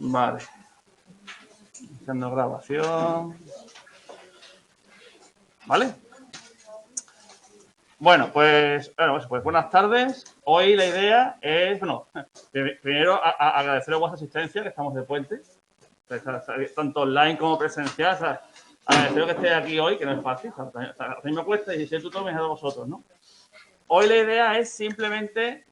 Vale. Haciendo grabación. ¿Vale? Bueno, pues buenas tardes. Hoy la idea es, bueno, primero agradecer vuestra asistencia, que estamos de puente, tanto online como presencial. O sea, agradeceros que estéis aquí hoy, que no es fácil. A mí me cuesta y si el tutor me da a vosotros, ¿no? Hoy la idea es simplemente,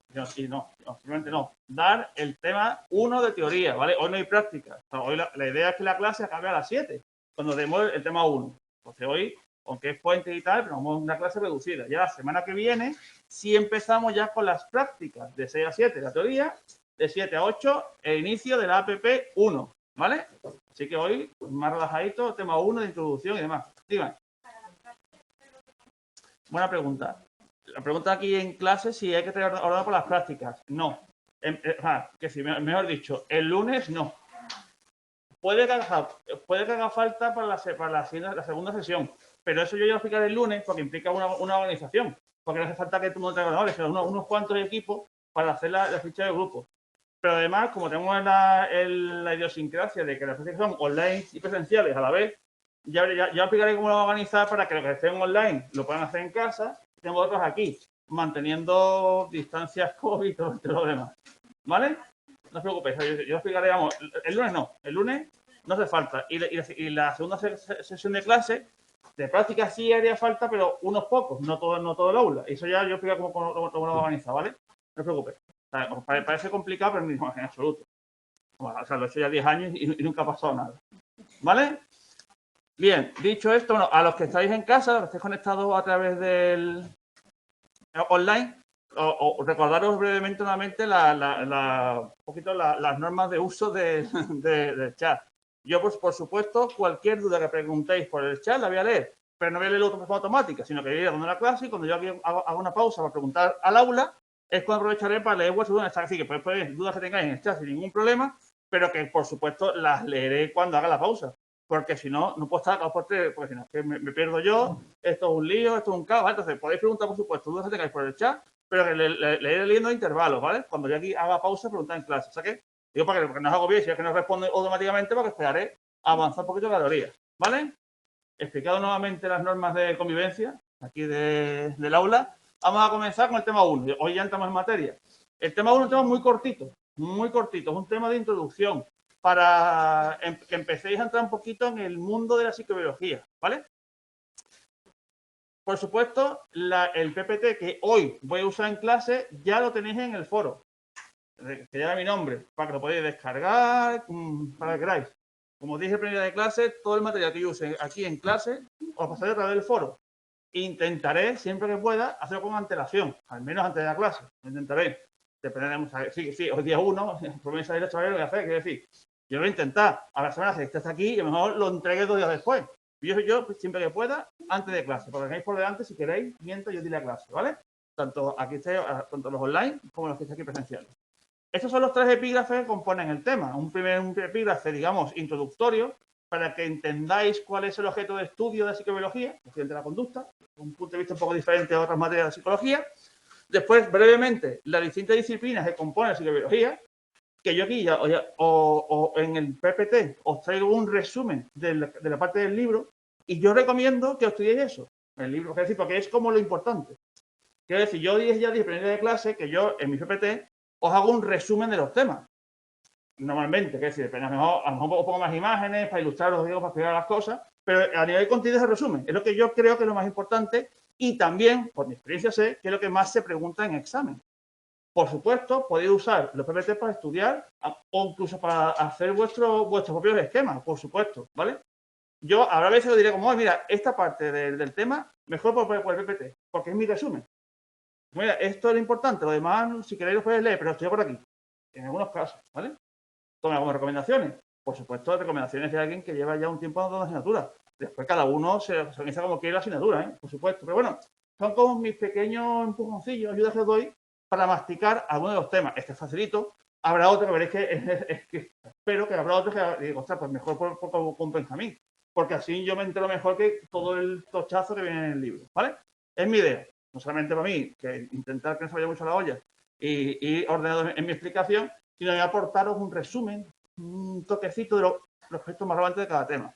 dar el tema 1 de teoría, ¿vale? Hoy no hay práctica. O sea, hoy la idea es que la clase acabe a las 7, cuando demos el tema 1. Entonces hoy, aunque es puente y tal, pero vamos a una clase reducida. Ya la semana que viene, sí empezamos ya con las prácticas, de 6 a 7 la teoría, de 7 a 8 el inicio de la APP 1, ¿vale? Así que hoy, más relajadito, tema 1 de introducción y demás. Díganme. Buena pregunta. La pregunta aquí en clase si hay que tener ordenado por las prácticas. No. Que si, mejor dicho, el lunes no. Puede que haga falta para la segunda sesión, pero eso yo ya lo explicaré el lunes porque implica una organización. Porque no hace falta que todo el mundo tenga ordenadores, sino unos cuantos equipos para hacer la ficha de grupo. Pero además, como tenemos la idiosincrasia de que las prácticas son online y presenciales a la vez, ya explicaré cómo lo vamos a organizar para que los que estén online lo puedan hacer en casa. Tenemos otros aquí, manteniendo distancias COVID y todo lo demás. ¿Vale? No os preocupéis, yo explicaré, vamos, el lunes no, el lunes no hace falta. Y la segunda sesión de clase, de práctica sí haría falta, pero unos pocos, no todo el aula. Y eso ya yo explico cómo lo vamos a organizar, ¿vale? No os preocupéis. O sea, os parece complicado, pero no, en absoluto. Bueno, o sea, lo he hecho ya 10 años y nunca ha pasado nada. ¿Vale? Bien, dicho esto, bueno, a los que estáis en casa, los que estáis conectados a través del online, recordaros brevemente nuevamente las normas de uso del chat. Yo, pues, por supuesto, cualquier duda que preguntéis por el chat la voy a leer, pero no voy a leerlo de forma automática, sino que voy a ir dando la clase y cuando yo aquí hago una pausa para preguntar al aula, es cuando aprovecharé para leer vuestras dudas. Así que pues, dudas que tengáis en el chat sin ningún problema, pero que, por supuesto, las leeré cuando haga la pausa. Porque si no, no puedo estar acá porque si no, es que me pierdo yo, esto es un lío, esto es un caos, ¿vale? Entonces, podéis preguntar, por supuesto, dudas que tengáis por el chat, pero que le iré leyendo a intervalos, ¿vale? Cuando yo aquí haga pausa, preguntar en clase, ¿sabes? Digo, para que no os agobiéis, si es que no responde automáticamente, porque esperaré a avanzar un poquito la teoría, ¿vale? Explicado nuevamente las normas de convivencia, aquí del aula, vamos a comenzar con el tema 1. Hoy ya entramos en materia. El tema 1 es un tema muy cortito, es un tema de introducción para que empecéis a entrar un poquito en el mundo de la psicobiología, ¿vale? Por supuesto, el PPT que hoy voy a usar en clase ya lo tenéis en el foro, que lleva mi nombre, para que lo podáis descargar, para que queráis. Como dije en primera de clase, todo el material que yo use aquí en clase os pasaré a través del foro. Intentaré, siempre que pueda, hacerlo con antelación, al menos antes de la clase. Lo intentaré. Dependeremos. Sí, hoy día 1, promesa de derecho a ver lo voy a hacer, quiero decir. Yo lo voy a intentar. A la semana, si estás aquí, y a lo mejor lo entregué 2 días después. Yo, siempre que pueda, antes de clase. Porque tengáis por delante, si queréis, mientras yo di la clase, ¿vale? Tanto aquí tanto los online como los que estáis aquí presenciales. Estos son los 3 epígrafes que componen el tema. Un epígrafe, digamos, introductorio, para que entendáis cuál es el objeto de estudio de la psicobiología, de la conducta, un punto de vista un poco diferente a otras materias de psicología. Después, brevemente, las distintas disciplinas que componen la psicobiología, que yo aquí en el PPT os traigo un resumen de la parte del libro y yo recomiendo que os estudiéis eso, el libro, es decir, porque es como lo importante. Quiero decir, yo ya dije primero de clase que yo en mi PPT os hago un resumen de los temas. Normalmente, es decir, a lo mejor os pongo más imágenes para ilustraros, digo, para explicar las cosas, pero a nivel de contenido es el resumen. Es lo que yo creo que es lo más importante y también, por mi experiencia, sé que es lo que más se pregunta en examen. Por supuesto, podéis usar los PPT para estudiar o incluso para hacer vuestros propios esquemas, por supuesto, ¿vale? Yo habrá veces lo diré como, mira, esta parte del tema, mejor por el PPT, porque es mi resumen. Mira, esto es lo importante, lo demás, si queréis, lo podéis leer, pero estoy por aquí, en algunos casos, ¿vale? Con algunas recomendaciones. Por supuesto, recomendaciones de alguien que lleva ya un tiempo dando asignatura. Después cada uno se organiza como quiere la asignatura, ¿eh? Por supuesto. Pero bueno, son como mis pequeños empujoncillos, ayudas que os doy para masticar algunos de los temas. Este es facilito. Habrá otro que veréis que espero que habrá otro que digo, ostras, pues mejor con Benjamín. Porque así yo me entero mejor que todo el tochazo que viene en el libro, ¿vale? Es mi idea. No solamente para mí, que intentar que no se vaya mucho a la olla y ordenado en mi explicación, sino de aportaros un resumen un toquecito de los aspectos más relevantes de cada tema.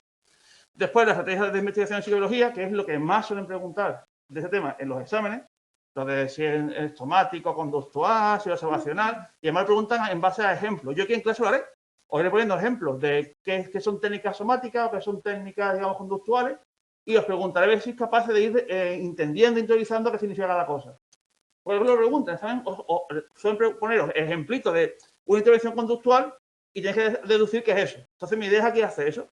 Después, las estrategias de investigación en psicobiología, que es lo que más suelen preguntar de ese tema en los exámenes, entonces si es somático, conductual, si es observacional, y además preguntan en base a ejemplos. Yo aquí en clase lo haré, os iré poniendo ejemplos de qué son técnicas somáticas o qué son técnicas, digamos, conductuales, y os preguntaré a ver si es capaz de ir entendiendo, interiorizando qué significa cada cosa. Por ejemplo, lo preguntan, ¿saben? Suelen poneros ejemplitos de una intervención conductual y tenéis que deducir qué es eso. Entonces, mi idea es aquí hacer eso.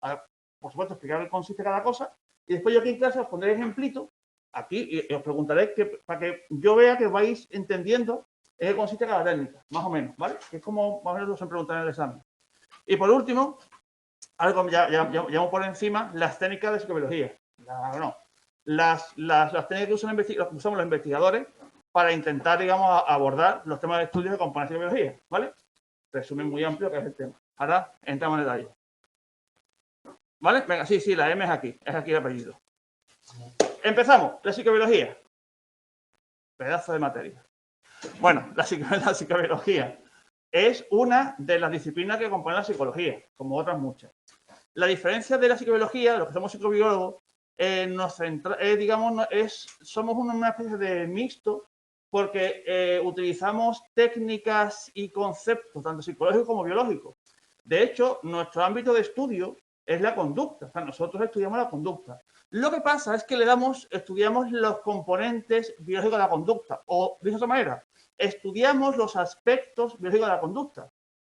Por supuesto, explicar qué consiste cada cosa. Y después yo aquí en clase os pondré ejemplitos aquí y os preguntaré para que yo vea que vais entendiendo en qué consiste cada técnica, más o menos, ¿vale? Que es como más o menos os preguntan en el examen. Y por último, algo ya por encima, las técnicas de psicobiología. Las técnicas que usamos los investigadores para intentar, digamos, abordar los temas de estudio que componen psicobiología, ¿vale? Resumen muy amplio que es el tema. Ahora entramos en detalle. ¿Vale? Venga, sí, la M es aquí el apellido. Empezamos, la psicobiología. Pedazo de materia. Bueno, la psicobiología es una de las disciplinas que componen la psicología, como otras muchas. La diferencia de la psicobiología, los que somos psicobiólogos, somos una especie de mixto porque utilizamos técnicas y conceptos, tanto psicológicos como biológicos. De hecho, nuestro ámbito de estudio es la conducta. O sea, nosotros estudiamos la conducta. Lo que pasa es que estudiamos los componentes biológicos de la conducta. O, de esa manera, estudiamos los aspectos biológicos de la conducta.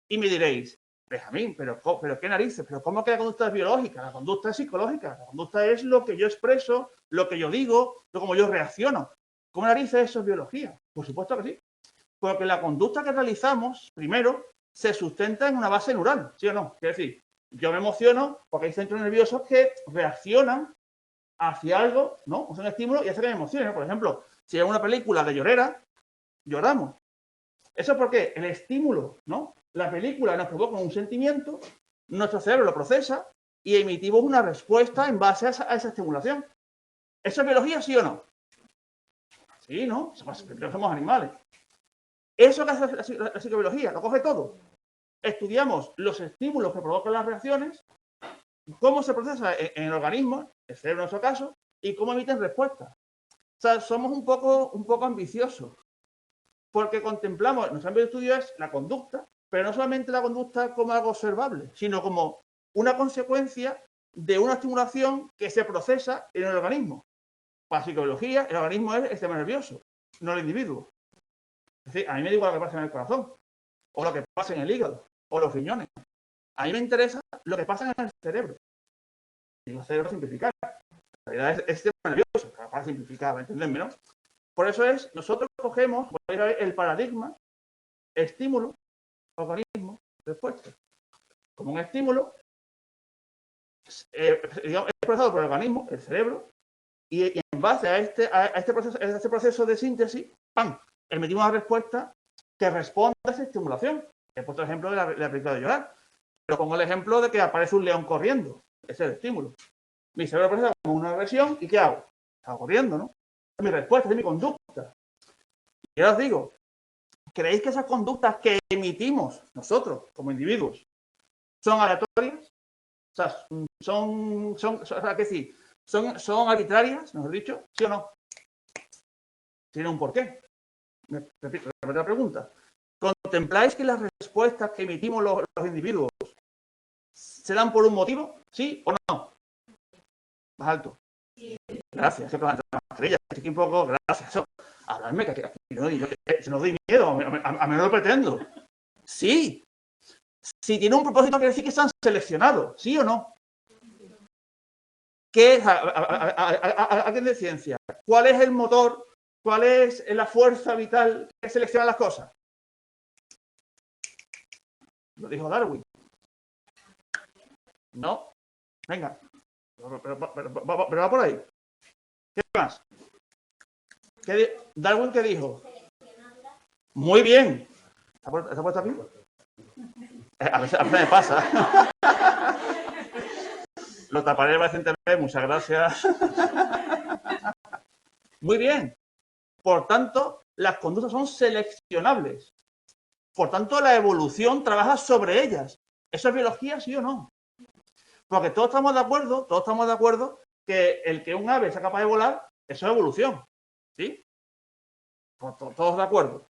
Y me diréis, Benjamín, pero ¿qué narices? ¿Pero cómo que la conducta es biológica? La conducta es psicológica. La conducta es lo que yo expreso, lo que yo digo, cómo yo reacciono. ¿Cómo narices eso es biología? Por supuesto que sí. Porque la conducta que realizamos, primero, se sustenta en una base neural, ¿sí o no? Es decir, yo me emociono porque hay centros nerviosos que reaccionan hacia algo, ¿no? Es un estímulo y hace que me emocione. Por ejemplo, si es una película de llorera, lloramos. Eso es porque el estímulo, ¿no? La película nos provoca un sentimiento, nuestro cerebro lo procesa y emitimos una respuesta en base a esa estimulación. ¿Eso es biología, sí o no? Sí, ¿no? Somos animales. Eso que hace la psicobiología, lo coge todo. Estudiamos los estímulos que provocan las reacciones, cómo se procesa en el organismo, el cerebro en nuestro caso, y cómo emiten respuestas. O sea, somos un poco ambiciosos, porque contemplamos, nuestro ámbito de estudio es la conducta, pero no solamente la conducta como algo observable, sino como una consecuencia de una estimulación que se procesa en el organismo. Para psicología, el organismo es el sistema nervioso, no el individuo. Es decir, a mí me da igual lo que pasa en el corazón, o lo que pasa en el hígado, o los riñones. A mí me interesa lo que pasa en el cerebro. Digo cerebro simplificar. En realidad es el sistema nervioso, para simplificar, ¿entendedme, no? Por eso nosotros cogemos el paradigma, estímulo, organismo, respuesta. Como un estímulo, digamos, es procesado por el organismo, el cerebro, y en base a este proceso de síntesis, ¡pam!, emitimos una respuesta que responde a esa estimulación. He puesto el ejemplo de la película de llorar, pero pongo el ejemplo de que aparece un león corriendo. Ese es el estímulo. Mi cerebro procesa como una agresión, ¿y qué hago? Estaba corriendo, ¿no? Es mi respuesta, es mi conducta. Y ahora os digo, ¿creéis que esas conductas que emitimos nosotros como individuos son aleatorias? O sea, son arbitrarias, mejor dicho, ¿sí o no? Tiene un porqué. Repito la pregunta. ¿Contempláis que las respuestas que emitimos los individuos se dan por un motivo? ¿Sí o no? Más alto. Gracias. Aquí un poco, gracias. Hablarme, que no doy miedo, a mí no lo pretendo. Sí. Si tiene un propósito, quiere decir que están seleccionados, ¿sí o no? ¿Qué es alguien de ciencia? ¿Cuál es el motor? ¿Cuál es la fuerza vital que selecciona las cosas? Lo dijo Darwin. No. Venga. Pero va por ahí. ¿Qué más? ¿Darwin qué dijo? Muy bien. ¿Está puesto aquí? A veces me pasa. Lo taparé recientemente, muchas gracias. Muy bien. Por tanto, las conductas son seleccionables. Por tanto, la evolución trabaja sobre ellas. ¿Eso es biología, sí o no? Porque todos estamos de acuerdo que el que un ave sea capaz de volar, eso es evolución, ¿sí? Pues todos de acuerdo.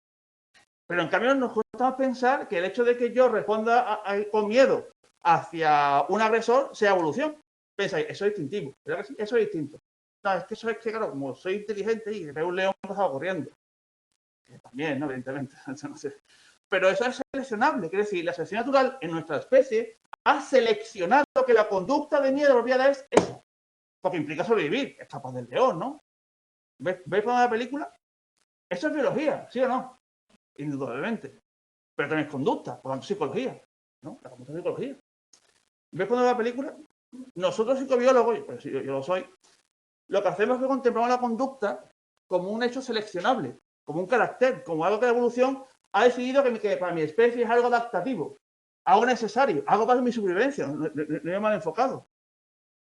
Pero en cambio nos cuesta pensar que el hecho de que yo responda con miedo hacia un agresor sea evolución. Pensáis, eso es instintivo, ¿verdad que sí? Eso es distinto. No, es que eso es que, claro, como soy inteligente y veo un león pasado corriendo. Que también, ¿no? Evidentemente. No sé. Pero eso es seleccionable. Quiere decir, la selección natural en nuestra especie ha seleccionado que la conducta de miedo apropiada es esa. Porque implica sobrevivir. Escapar del león, ¿no? ¿Veis por la película? Eso es biología, ¿sí o no? Indudablemente. Pero también es conducta, por lo tanto psicología, ¿no? La conducta es psicología. ¿Ves cuando la película? Nosotros psicobiólogos, pues yo lo soy, lo que hacemos es que contemplamos la conducta como un hecho seleccionable, como un carácter, como algo que la evolución ha decidido que para mi especie es algo adaptativo, algo necesario, algo para mi supervivencia, no es mal enfocado.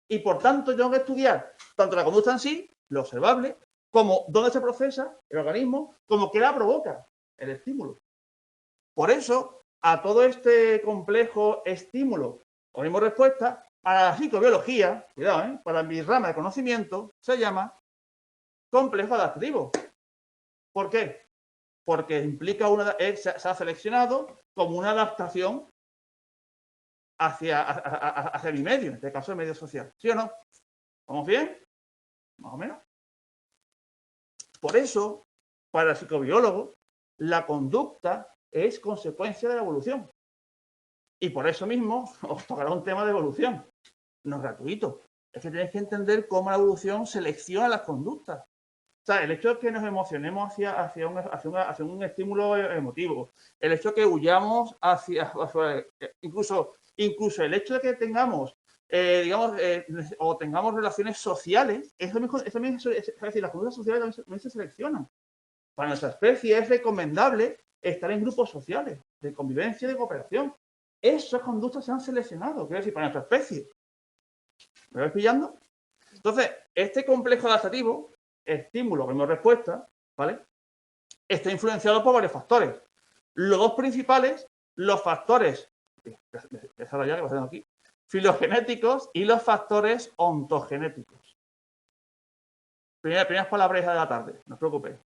Y por tanto tengo que estudiar tanto la conducta en sí, lo observable, como dónde se procesa el organismo, como qué la provoca el estímulo. Por eso, a todo este complejo estímulo, organismo-respuesta, para la psicobiología, cuidado, para mi rama de conocimiento, se llama complejo adaptativo. ¿Por qué? Porque implica se ha seleccionado como una adaptación hacia mi medio, en este caso el medio social. ¿Sí o no? ¿Vamos bien? Más o menos. Por eso, para el psicobiólogo, la conducta es consecuencia de la evolución. Y por eso mismo os tocará un tema de evolución. No es gratuito. Es que tenéis que entender cómo la evolución selecciona las conductas. O sea, el hecho de que nos emocionemos hacia un estímulo emotivo, el hecho de que huyamos incluso el hecho de que tengamos, o tengamos relaciones sociales, es decir, las conductas sociales también se seleccionan. Para nuestra especie es recomendable estar en grupos sociales de convivencia y de cooperación. Esas conductas se han seleccionado, quiero decir, para nuestra especie. ¿Me vais pillando? Entonces, este complejo adaptativo, estímulo, como respuesta, ¿vale? Está influenciado por varios factores. Los dos principales, los factores, aquí, filogenéticos y los factores ontogenéticos. Primeras palabras de la tarde, no os preocupéis.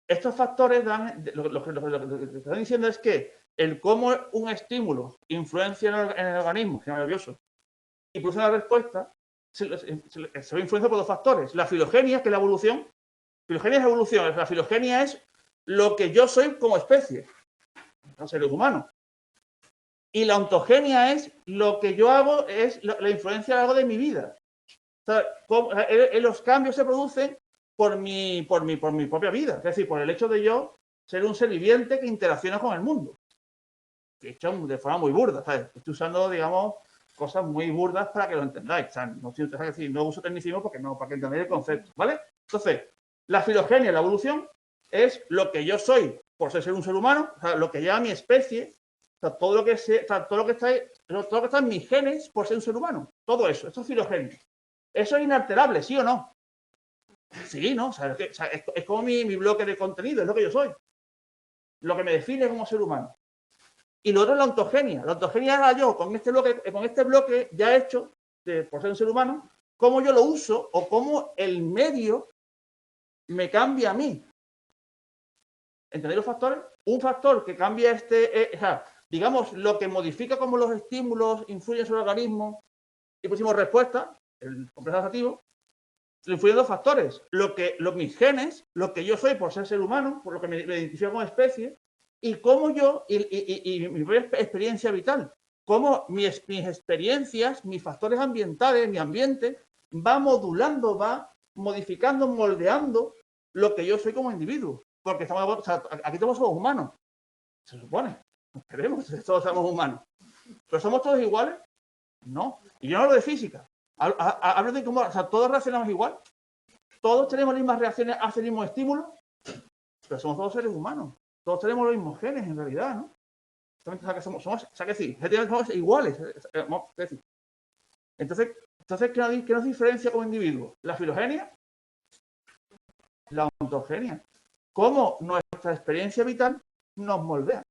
Estos factores lo que están diciendo es que el cómo un estímulo influencia en el organismo, sistema nervioso, y produce una respuesta, se ve influenciado por dos factores. La filogenia, que es la evolución. Filogenia es evolución. La filogenia es lo que yo soy como especie, los seres humanos. Y la ontogenia es lo que yo hago, es la influencia que hago de mi vida. O sea, los cambios se producen por mi propia vida. Es decir, por el hecho de yo ser un ser viviente que interacciona con el mundo. Que hecho de forma muy burda, ¿sabes? Estoy usando, digamos, cosas muy burdas para que lo entendáis. O sea, no uso tecnicismo para que entendáis el concepto, ¿vale? Entonces, la filogenia, la evolución, es lo que yo soy por ser un ser humano, o sea, lo que lleva mi especie, o sea, todo lo que está en mis genes por ser un ser humano. Todo eso, esto es filogenia. Eso es inalterable, ¿sí o no? Sí, ¿no? O sea, es como mi bloque de contenido, es lo que yo soy. Lo que me define como ser humano. Y lo otro es la ontogenia. La ontogenia era yo con este bloque ya hecho, por ser un ser humano, cómo yo lo uso o cómo el medio me cambia a mí. ¿Entendéis los factores? Un factor que cambia digamos, lo que modifica cómo los estímulos influyen sobre el organismo y pusimos respuesta, el complejo adaptativo, influyen dos factores. Mis genes, lo que yo soy por ser humano, por lo que me identifico como especie, y cómo yo, y mi propia experiencia vital, cómo mis experiencias, mis factores ambientales, mi ambiente, va modulando, va modificando, moldeando lo que yo soy como individuo. Porque aquí todos somos humanos, se supone. Esperemos que todos somos humanos. ¿Pero somos todos iguales? No. Y yo no hablo de física. Hablo de cómo, todos reaccionamos igual. Todos tenemos las mismas reacciones hacia el mismo estímulo, pero somos todos seres humanos. Todos tenemos los mismos genes, en realidad, ¿no? Somos iguales. Entonces, ¿qué nos diferencia como individuos? La filogenia, la ontogenia. Cómo nuestra experiencia vital nos moldea.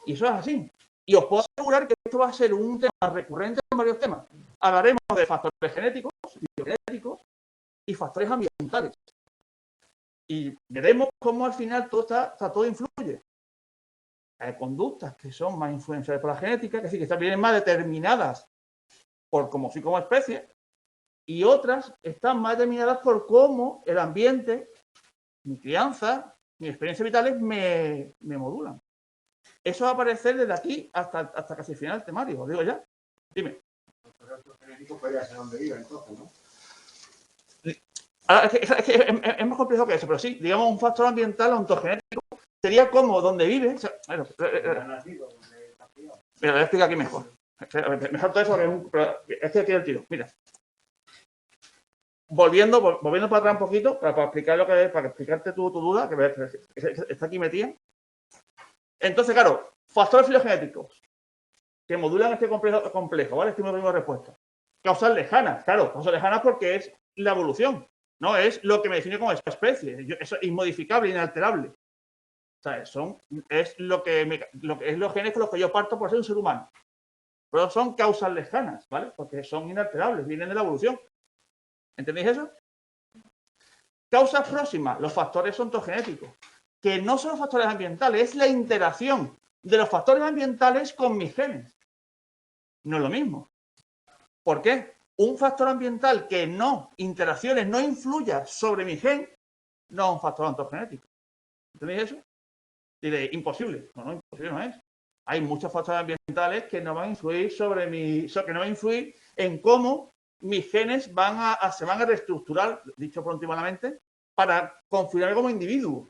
Y eso es así. Y os puedo asegurar que esto va a ser un tema recurrente en varios temas. Hablaremos de factores genéticos, biogenéticos y factores ambientales. Y veremos cómo al final todo influye. Hay conductas que son más influenciadas por la genética, que sí que vienen más determinadas por cómo soy como especie, y otras están más determinadas por cómo el ambiente, mi crianza, mis experiencias vitales me modulan. Eso va a aparecer desde aquí hasta casi el final del temario, os digo ya. Dime. Los genéticos podría ser donde vive, entonces, ¿no? Es más complejo que eso, pero sí, digamos, un factor ambiental ontogenético sería como donde vive. O sea, mira, lo voy a explicar aquí mejor. Me salto eso, es que aquí el tiro. Mira. Volviendo para atrás un poquito, para explicar lo que es, para explicarte tu duda, que está aquí metida. Entonces, claro, factores filogenéticos que modulan este complejo, ¿vale? Este mismo respuesta. Causas lejanas, claro, causas lejanas porque es la evolución, no es lo que me define como especie. Eso es inmodificable, inalterable. O sea, es lo que es los genes con los que yo parto por ser un ser humano. Pero son causas lejanas, ¿vale? Porque son inalterables, vienen de la evolución. ¿Entendéis eso? Causas próximas, los factores ontogenéticos, que no son los factores ambientales, es la interacción de los factores ambientales con mis genes. No es lo mismo. ¿Por qué? Un factor ambiental que no influya sobre mi gen, no es un factor ontogenético. ¿Entendéis eso? Diré, imposible. No, imposible no es. Hay muchos factores ambientales que no van a influir que no van a influir en cómo mis genes se van a reestructurar, dicho prontísimamente, para configurarme como individuo.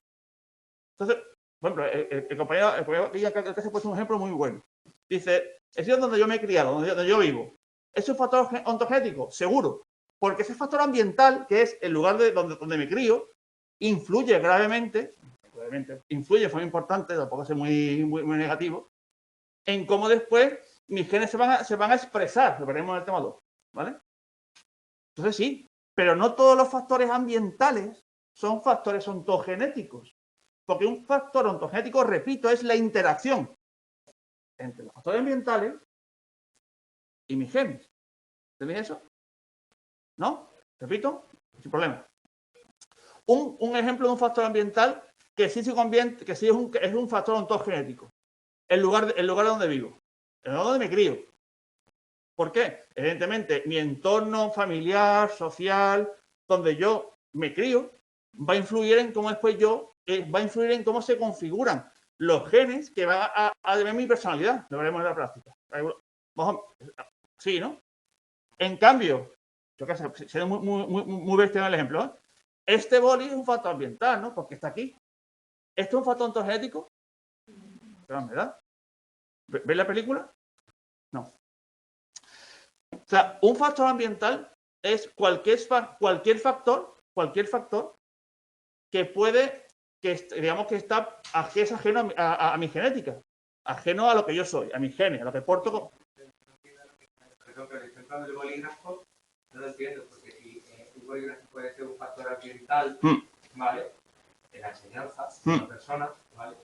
Entonces, por ejemplo, el compañero aquí se ha puesto un ejemplo muy bueno. Dice, el sitio donde yo me he criado, donde yo vivo, ¿es un factor ontogenético? Seguro. Porque ese factor ambiental, que es el lugar donde me crío, influye gravemente, influye de forma importante, tampoco es muy negativo, en cómo después mis genes se van a expresar, lo veremos en el tema 2, ¿vale? Entonces sí, pero no todos los factores ambientales son factores ontogenéticos, porque un factor ontogenético, repito, es la interacción entre los factores ambientales y mis genes. ¿Entendéis eso? ¿No? Repito, sin problema. Un ejemplo de un factor ambiental que sí es un factor ontogenético. El lugar donde vivo, el lugar donde me crío. ¿Por qué? Evidentemente, mi entorno familiar, social, donde yo me crío, va a influir en cómo después va a influir en cómo se configuran los genes que van a ver mi personalidad. Lo veremos en la práctica. Sí, ¿no? En cambio, yo qué sé, siendo muy bestia en el ejemplo, ¿eh? Este boli es un factor ambiental, ¿no? Porque está aquí. ¿Esto es un factor ontogenético? ¿Verdad? ¿Veis la película? No. O sea, un factor ambiental es cualquier factor que es ajeno a mi genética, ajeno a lo que yo soy, a mis genes, a lo que porto. Por ejemplo, el ejemplo del bolígrafo no lo entiendo, porque si un bolígrafo puede ser un factor ambiental, ¿vale? De la enseñanza de la persona, ¿vale?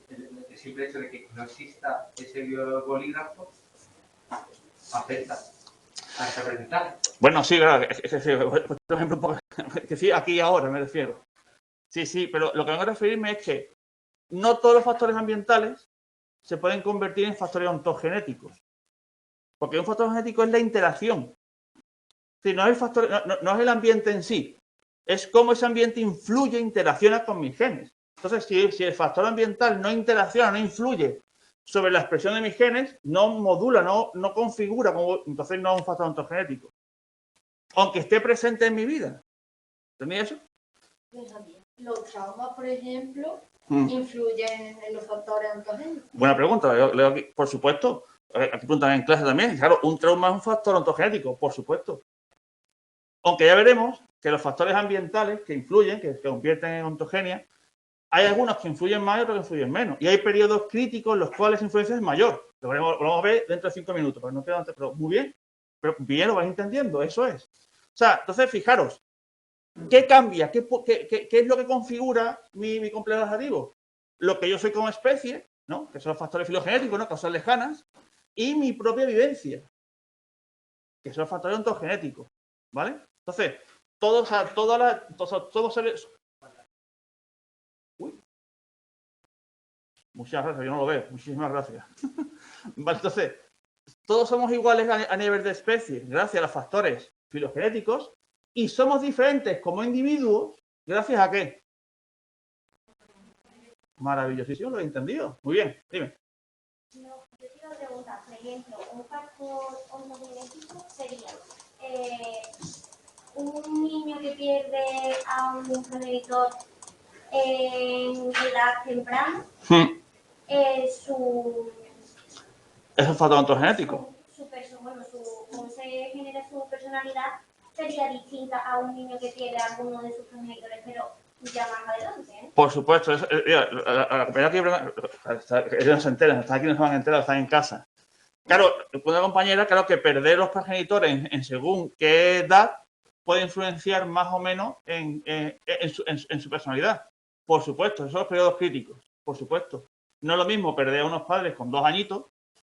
El simple hecho de que no exista ese bolígrafo afecta a ese aprendizaje. Bueno, sí, claro, por ejemplo, que sí, aquí y ahora me refiero. Sí, pero lo que vengo a referirme es que no todos los factores ambientales se pueden convertir en factores ontogenéticos. Porque un factor genético es la interacción. Sí, no es el ambiente en sí, es cómo ese ambiente influye, interacciona con mis genes. Entonces, si el factor ambiental no interacciona, no influye sobre la expresión de mis genes, no modula, no configura, entonces no es un factor ontogenético. Aunque esté presente en mi vida. ¿Entendéis eso? Los traumas, por ejemplo, influyen en los factores ontogenéticos. Buena pregunta. Leo aquí, por supuesto. Aquí preguntan en clase también. Claro, un trauma es un factor ontogenético, por supuesto. Aunque ya veremos que los factores ambientales que influyen, que se convierten en ontogenia, hay algunos que influyen más y otros que influyen menos. Y hay periodos críticos en los cuales la influencia es mayor. Lo vamos a ver dentro de 5 minutos, pero no queda antes. Pero muy bien. Pero bien, lo vais entendiendo, eso es. O sea, entonces fijaros, ¿qué cambia? ¿Qué es lo que configura mi complejo adjetivo? Lo que yo soy como especie ¿no? Que son los factores filogenéticos, ¿no? Causas lejanas, y mi propia vivencia, que son los factores ontogenéticos, ¿vale? Entonces, todos seres... Uy. Muchas gracias, yo no lo veo. Muchísimas gracias. Vale, entonces, todos somos iguales a nivel de especie, gracias a los factores filogenéticos, y somos diferentes como individuos, gracias a ¿qué? Maravillosísimo, lo he entendido. Muy bien, dime. No, yo quiero preguntar, por ejemplo, un factor ontogenético sería un niño que pierde a un progenitor en edad temprana, su... Es un factor ontogenético. Cómo se genera su personalidad sería distinta a un niño que pierde a alguno de sus progenitores, pero ya más adelante, ¿eh? Por supuesto, mira, la compañera que ellos no se enteran, están aquí, no se van a enterar, están en casa. Claro, una compañera, claro que perder los progenitores en según qué edad puede influenciar más o menos en su personalidad. Por supuesto, esos son los periodos críticos, por supuesto. No es lo mismo perder a unos padres con 2 añitos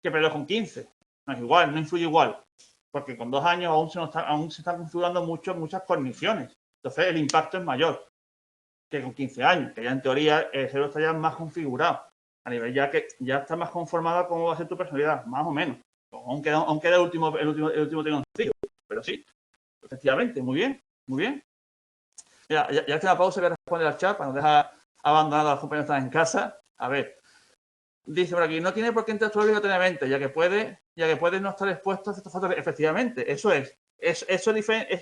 que perderlos con 15. No es igual, no influye igual. Porque con 2 años aún se están configurando muchas cogniciones. Entonces el impacto es mayor que con 15 años, que ya en teoría el cerebro está ya más configurado. A nivel ya que ya está más conformado a cómo va a ser tu personalidad, más o menos. Aunque queda el último diagnóstico. Pero sí, efectivamente, muy bien, muy bien. Mira, ya hace una pausa que responde al chat para no dejar abandonado a los compañeros que están en casa. A ver, dice por aquí, no tiene por qué entrar obligatoriamente, ya que puede no estar expuesto a ciertos factores. Efectivamente, eso es.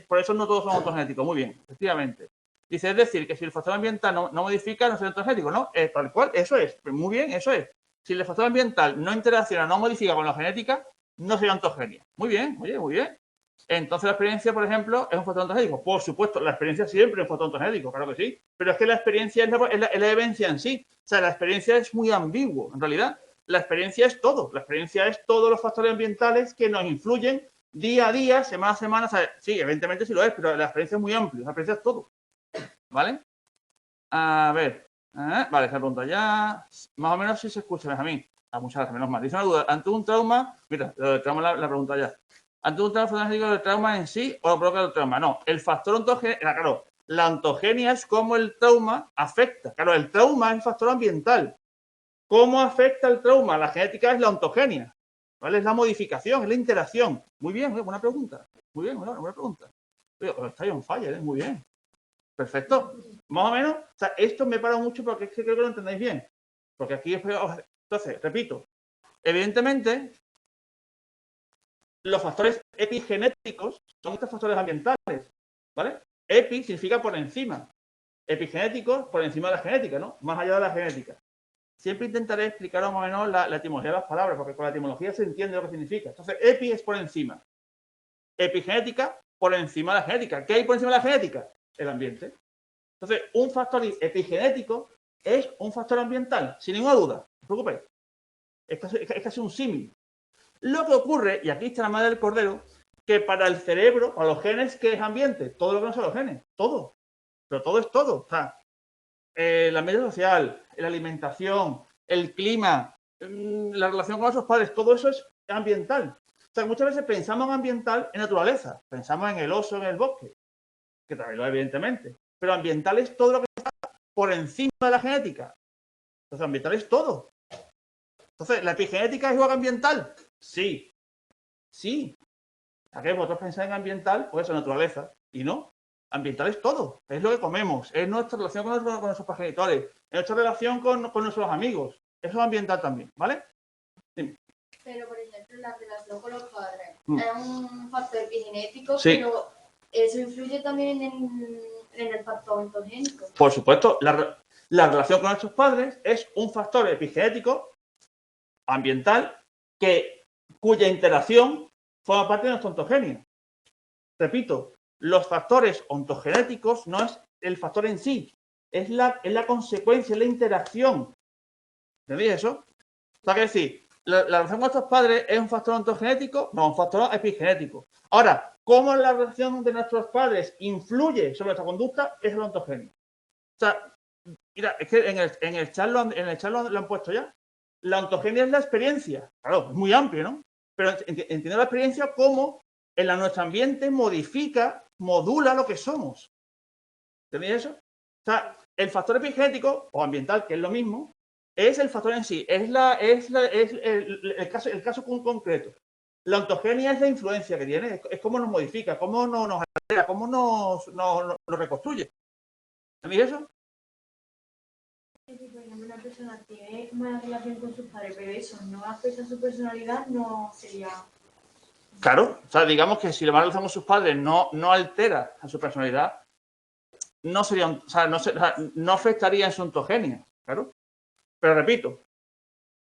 Por eso no todos son ontogenéticos. Muy bien, efectivamente. Dice, es decir, que si el factor ambiental no modifica, no será ontogenético, ¿no? Tal cual, eso es. Muy bien, eso es. Si el factor ambiental no interacciona, no modifica con la genética, no sería ontogenia. Muy bien, oye, muy bien. Entonces la experiencia, por ejemplo, es un factor ontogenético. Por supuesto, la experiencia siempre es un factor ontogenético, claro que sí. Pero es que la experiencia es la vivencia en sí. O sea, la experiencia es muy ambiguo. En realidad, la experiencia es todo. La experiencia es todos los factores ambientales que nos influyen día a día, semana a semana. O sea, sí, evidentemente sí lo es, pero la experiencia es muy amplia. La experiencia es todo. ¿Vale? A ver. Vale, esa pregunta ya. Más o menos sí se escucha, Benjamín. Muchas gracias, menos mal. Dice una duda. Ante un trauma, mira, lo del trauma la pregunta ya. Ante un trauma del trauma en sí o lo provoca el trauma. No, el factor ontogenia, claro, la ontogenia es cómo el trauma afecta. Claro, el trauma es el factor ambiental. ¿Cómo afecta el trauma? La genética es la ontogenia. ¿Vale? Es la modificación, es la interacción. Muy bien, buena pregunta. Muy bien, buena pregunta. Está on fire, muy bien. Perfecto. Más o menos, o sea, esto me para mucho porque es que creo que lo entendéis bien. Porque aquí, entonces, repito, evidentemente, los factores epigenéticos son estos factores ambientales, ¿vale? Epi significa por encima. Epigenéticos, por encima de la genética, ¿no? Más allá de la genética. Siempre intentaré explicar más o menos la etimología de las palabras, porque con la etimología se entiende lo que significa. Entonces, epi es por encima. Epigenética, por encima de la genética. ¿Qué hay por encima de la genética? El ambiente. Entonces, un factor epigenético es un factor ambiental, sin ninguna duda. No os preocupéis. Es casi un símil. Lo que ocurre, y aquí está la madre del cordero, que para el cerebro, para los genes, ¿qué es ambiente? Todo lo que no son los genes. Todo. Pero todo es todo. O sea, el ambiente social, la alimentación, el clima, la relación con nuestros padres, todo eso es ambiental. O sea, muchas veces pensamos en ambiental en naturaleza. Pensamos en el oso, en el bosque, que también lo es, evidentemente. Pero ambiental es todo lo que está por encima de la genética. Entonces, ambiental es todo. Entonces, ¿la epigenética es igual que ambiental? Sí. Sí. ¿A qué vosotros pensáis en ambiental? Pues eso, naturaleza. Y no. Ambiental es todo. Es lo que comemos. Es nuestra relación con nuestros progenitores. Es nuestra relación con nuestros amigos. Eso es ambiental también, ¿vale? Sí. Pero, por ejemplo, la relación con los padres es un factor epigenético, sí. Pero eso influye también en el factor ontogénico. Por supuesto, la relación con nuestros padres es un factor epigenético ambiental cuya interacción forma parte de nuestra ontogenia. Repito, los factores ontogenéticos no es el factor en sí, es la consecuencia, es la interacción. ¿Entendéis eso? O sea, que decir, la relación con nuestros padres es un factor ontogenético, no, un factor epigenético. Ahora, ¿cómo la relación de nuestros padres influye sobre nuestra conducta? Es la ontogenia. O sea, mira, es que en el chat lo han puesto ya. La ontogenia es la experiencia. Claro, es muy amplio, ¿no? Pero entiendo la experiencia como en nuestro ambiente modifica, modula lo que somos. ¿Entendéis eso? O sea, el factor epigenético o ambiental, que es lo mismo, es el factor en sí, es el caso concreto. La ontogenia es la influencia que tiene, es cómo nos modifica, cómo nos altera, cómo nos reconstruye. ¿Entendéis eso? Si, por ejemplo, una persona tiene mala relación con sus padres, pero eso no afecta a su personalidad, no sería... Claro, o sea, digamos que si la mala relación con sus padres no altera a su personalidad, no sería, o sea, no afectaría en su ontogenia, claro. Pero repito,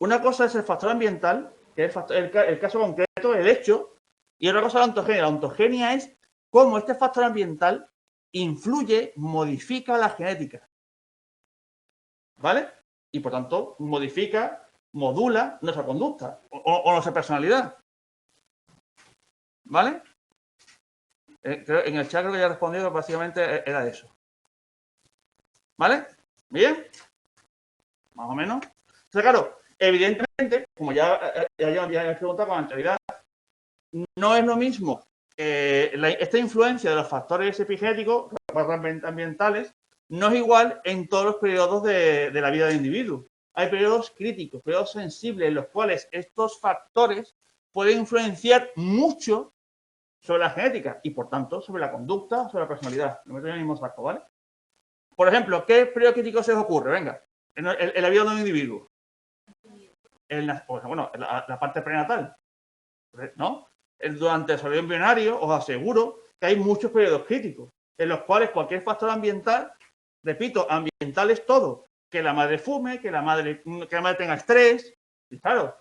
una cosa es el factor ambiental, que es el caso concreto, el hecho, y otra cosa es la ontogenia. La ontogenia es cómo este factor ambiental influye, modifica la genética. ¿Vale? Y por tanto, modifica, modula nuestra conducta o nuestra personalidad. ¿Vale? En el chat creo que ya he respondido, básicamente era eso. ¿Vale? ¿Bien? Más o menos. Entonces, claro, evidentemente, como ya he preguntado con anterioridad, no es lo mismo esta influencia de los factores epigenéticos, ambientales, no es igual en todos los periodos de la vida del individuo. Hay periodos críticos, periodos sensibles, en los cuales estos factores pueden influenciar mucho sobre la genética y, por tanto, sobre la conducta, sobre la personalidad. No me estoy en el mismo saco, ¿vale? Por ejemplo, ¿qué periodo crítico se os ocurre? Venga, en la vida de un individuo. Bueno, la parte prenatal, ¿no? Durante el desarrollo embrionario os aseguro que hay muchos periodos críticos en los cuales cualquier factor ambiental, repito, ambiental es todo, que la madre fume, que la madre tenga estrés, y claro,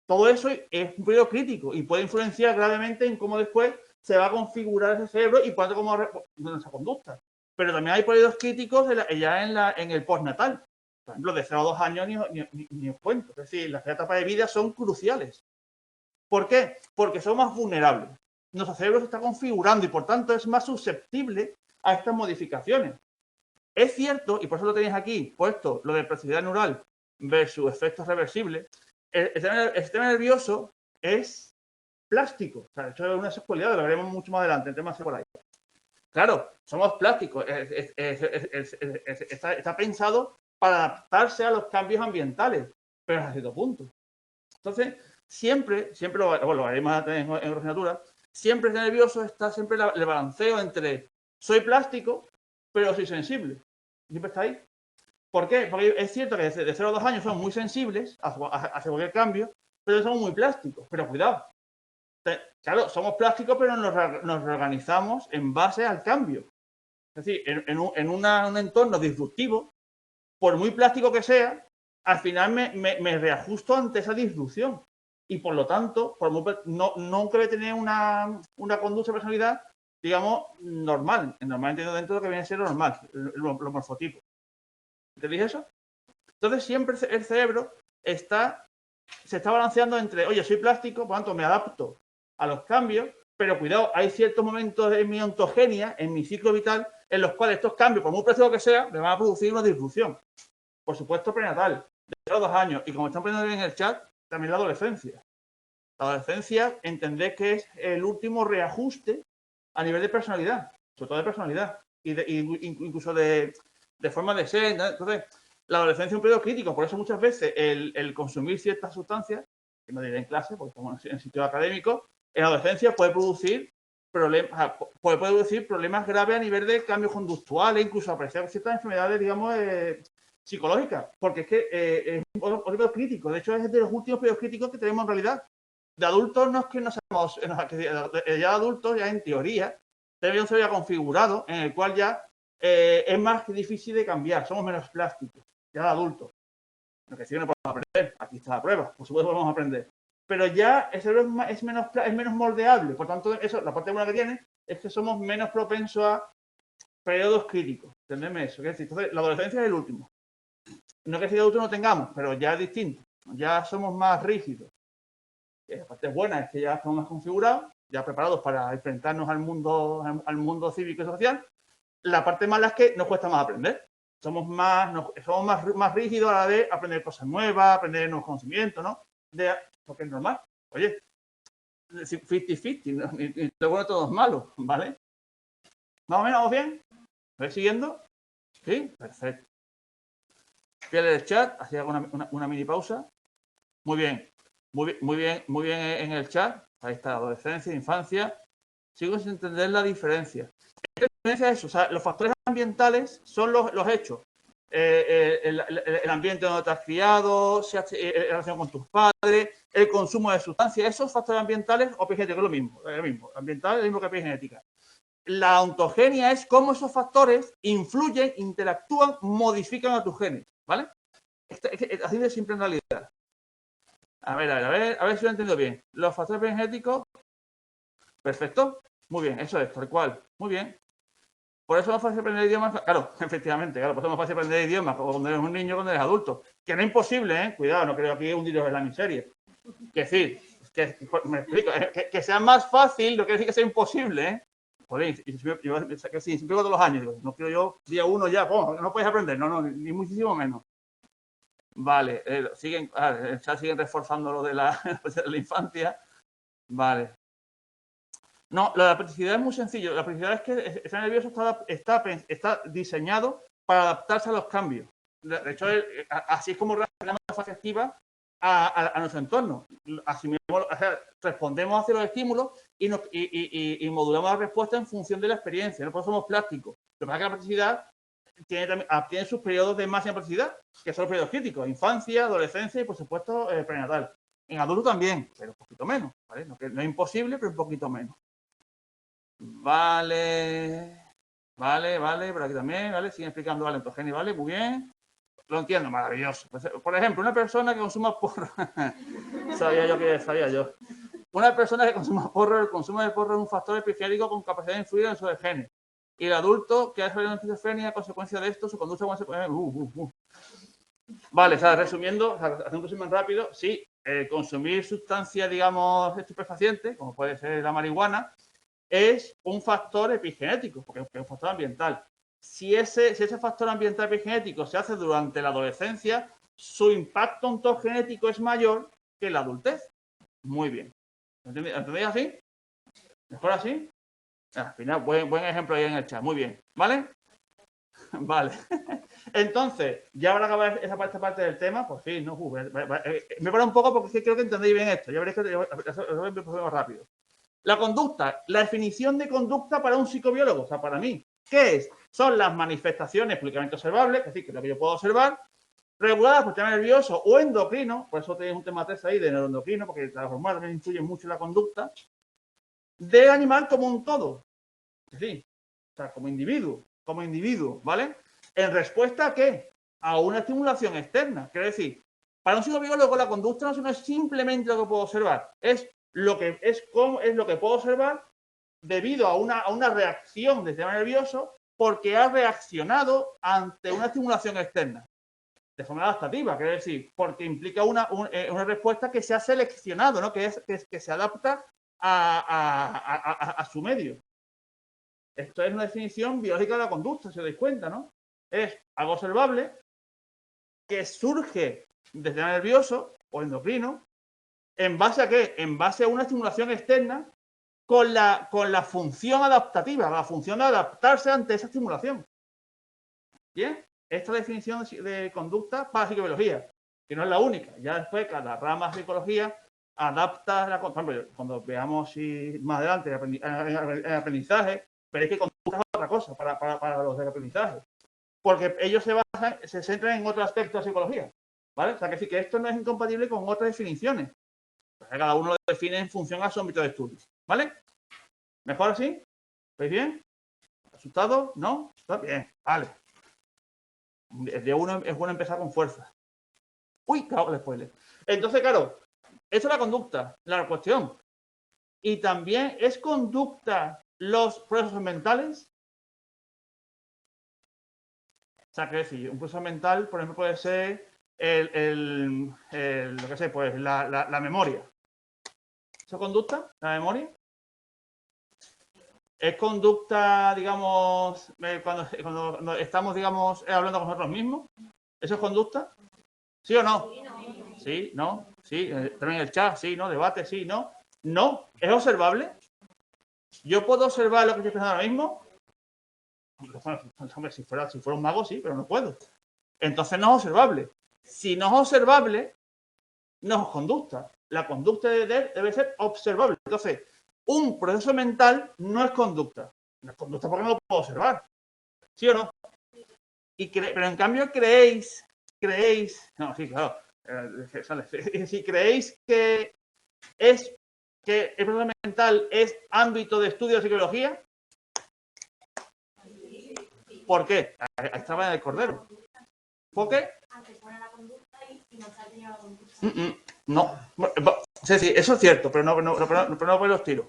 todo eso es un periodo crítico y puede influenciar gravemente en cómo después se va a configurar ese cerebro y cuánto cómo nuestra conducta. Pero también hay periodos críticos ya en el postnatal. Por ejemplo, de 0 a 2 años ni os cuento. Es decir, las etapas de vida son cruciales. ¿Por qué? Porque son más vulnerables. Nuestro cerebro se está configurando y, por tanto, es más susceptible a estas modificaciones. Es cierto, y por eso lo tenéis aquí puesto, lo de plasticidad neural versus efectos reversibles. El sistema nervioso es plástico. O sea, de hecho, es una sexualidad, lo veremos mucho más adelante, en temas sexuales. Claro, somos plásticos. Está pensado para adaptarse a los cambios ambientales, pero hasta cierto punto. Entonces, siempre lo haremos en asignatura, siempre el nervioso está siempre el balanceo entre soy plástico, pero soy sensible. Siempre está ahí. ¿Por qué? Porque es cierto que de 0 a 2 años somos muy sensibles hacia cualquier cambio, pero somos muy plásticos. Pero cuidado. Claro, somos plásticos, pero nos reorganizamos en base al cambio. Es decir, en un entorno disruptivo, por muy plástico que sea, al final me reajusto ante esa disrupción. Y por lo tanto, nunca voy a tener una conducta de personalidad, digamos, normal. Normal entiendo dentro de lo que viene a ser normal, los morfotipos. ¿Entendéis eso? Entonces siempre el cerebro se está balanceando entre, oye, soy plástico, por lo tanto me adapto a los cambios, pero cuidado, hay ciertos momentos en mi ontogenia, en mi ciclo vital, en los cuales estos cambios, por muy plástico que sea, me van a producir una disrupción. Por supuesto, prenatal, de 0 a 2 años. Y como están poniendo en el chat, también la adolescencia. La adolescencia, entended que es el último reajuste a nivel de personalidad, sobre todo de personalidad, incluso de forma de ser. Entonces, la adolescencia es un periodo crítico, por eso muchas veces el consumir ciertas sustancias, que no diré en clase, porque estamos en sitio académico, en la adolescencia puede producir problemas graves a nivel de cambios conductuales, incluso aparecer ciertas enfermedades, digamos, psicológicas, porque es que es un periodo crítico. De hecho, es de los últimos periodos críticos que tenemos en realidad. De adultos no es que no seamos, ya adultos, ya en teoría, tenemos un cerebro configurado en el cual ya es más difícil de cambiar, somos menos plásticos, ya de adultos. Lo que sí que no podemos aprender, aquí está la prueba, por supuesto podemos aprender. Pero ya el cerebro es menos moldeable, por tanto, eso, la parte buena que tiene es que somos menos propensos a periodos críticos. ¿Entendedme eso? Entonces, la adolescencia es el último. No es que si de adultos no tengamos, pero ya es distinto. Ya somos más rígidos. La parte buena es que ya estamos más configurados, ya preparados para enfrentarnos al mundo cívico y social. La parte mala es que nos cuesta más aprender. somos más rígidos a la de aprender cosas nuevas, aprender nuevos conocimientos, ¿no? Porque es normal. Oye, 50-50, ¿no? Y lo bueno todo es malo, ¿vale? ¿Más o menos vamos bien? ¿Vais siguiendo? Sí, perfecto. Voy a leer el chat, hacía una mini pausa. Muy bien, muy bien en el chat. Ahí está, adolescencia, infancia. Sigo sin entender la diferencia. La diferencia es eso, o sea, los factores ambientales son los hechos. El ambiente donde te has criado, la relación con tus padres, el consumo de sustancias, esos factores ambientales o epigenéticos, es lo mismo. Ambiental es lo mismo que epigenética. La ontogenia es cómo esos factores influyen, interactúan, modifican a tus genes, ¿vale? Así de simple en realidad. A ver si lo entiendo bien. Los factores epigenéticos, perfecto, muy bien, eso es, tal cual, muy bien. Por eso es más fácil aprender idiomas, claro, efectivamente, claro, por eso es más fácil aprender idiomas cuando eres un niño que cuando eres adulto. Que no es imposible, ¿eh? Cuidado, no creo aquí hundiros en la miseria. Que decir, me explico, que sea más fácil no quiere decir que sea imposible, ¿eh? Joder, yo que sí, siempre todos los años, digo, no quiero yo día uno ya, no puedes aprender, no, ni muchísimo menos. Vale, el chat siguen reforzando lo de la infancia. Vale. No, la plasticidad es muy sencillo. La plasticidad es que el sistema nervioso está diseñado para adaptarse a los cambios. De hecho, así es como reaccionamos de fase activa a nuestro entorno. Respondemos hacia los estímulos y modulamos la respuesta en función de la experiencia. No somos plásticos. Lo que pasa es que la plasticidad tiene sus periodos de máxima plasticidad, que son los periodos críticos: infancia, adolescencia y, por supuesto, prenatal. En adulto también, pero un poquito menos. ¿Vale? No es imposible, pero un poquito menos. Vale, por aquí también, ¿vale? Siguen explicando, vale, ontogenia, ¿vale? Muy bien. Lo entiendo, maravilloso. Por ejemplo, una persona que consuma porro. sabía yo. Una persona que consuma porro, el consumo de porro es un factor epigenético con capacidad de influir en sus genes. Y el adulto que ha desarrollado esquizofrenia a consecuencia de esto, su conducta Vale, o sea, resumiendo, haciendo un resumen rápido, sí, consumir sustancias, digamos, estupefacientes, como puede ser la marihuana, es un factor epigenético, porque es un factor ambiental. Si ese factor ambiental epigenético se hace durante la adolescencia, su impacto ontogenético es mayor que la adultez. Muy bien. ¿Entendéis así? ¿Mejor así? Al final, buen ejemplo ahí en el chat. Muy bien. ¿Vale? Vale. Entonces, ya ahora acabar esta parte del tema, por fin, ¿no? Me paro un poco porque creo que entendéis bien esto. Ya veréis que lo voy a más rápido. La conducta, la definición de conducta para un psicobiólogo, o sea, para mí, ¿qué es? Son las manifestaciones públicamente observables, es decir, que lo que yo puedo observar, reguladas por sistema nervioso o endocrino, por eso tenéis un tema 3 ahí de neuroendocrino, porque las hormonas también influyen mucho en la conducta, del animal como un todo, es decir, o sea, como individuo, ¿vale? ¿En respuesta a qué? A una estimulación externa, quiero decir, para un psicobiólogo la conducta no es simplemente lo que puedo observar, es lo que puedo observar debido a una reacción del sistema nervioso porque ha reaccionado ante una estimulación externa de forma adaptativa, quiere decir, porque implica una respuesta que se ha seleccionado, ¿no? que se adapta a su medio. Esto es una definición biológica de la conducta, si os dais cuenta, ¿no? Es algo observable que surge del sistema nervioso o endocrino. ¿En base a qué? En base a una estimulación externa con la función adaptativa, la función de adaptarse ante esa estimulación. Bien, esta definición de conducta para la psicobiología, que no es la única. Ya después cada rama de psicología adapta, por ejemplo, cuando veamos más adelante el aprendizaje, veréis que conducta es otra cosa para los del aprendizaje. Porque ellos se centran en otro aspecto de la psicología. ¿Vale? O sea, que decir que esto no es incompatible con otras definiciones. Cada uno lo define en función a su ámbito de estudio. ¿Vale? ¿Mejor así? ¿Veis bien? ¿Asustado? ¿No? ¿Está bien? Vale. De uno es bueno empezar con fuerza. Uy, claro, el spoiler. Entonces, claro, eso es la conducta, la cuestión. Y también es conducta los procesos mentales. O sea, que decir, un proceso mental, por ejemplo, puede ser lo que sé, pues la memoria. ¿Eso es conducta? ¿La memoria? ¿Es conducta, digamos, cuando estamos, digamos, hablando con nosotros mismos? ¿Eso es conducta? ¿Sí o no? Sí, no, sí, también el chat, sí, no, debate, sí, no. No, ¿es observable? ¿Yo puedo observar lo que estoy pensando ahora mismo? Hombre, si fuera un mago, sí, pero no puedo. Entonces no es observable. Si no es observable, no es conducta. La conducta debe ser observable. Entonces, un proceso mental no es conducta. No es conducta porque no lo puedo observar. ¿Sí o no? Pero en cambio creéis, no, sí, claro. Si creéis que el proceso mental es ámbito de estudio de psicología, ¿por qué? Ahí estaba en el cordero. ¿Por qué? No. Sí, sí, eso es cierto, pero no por los tiros.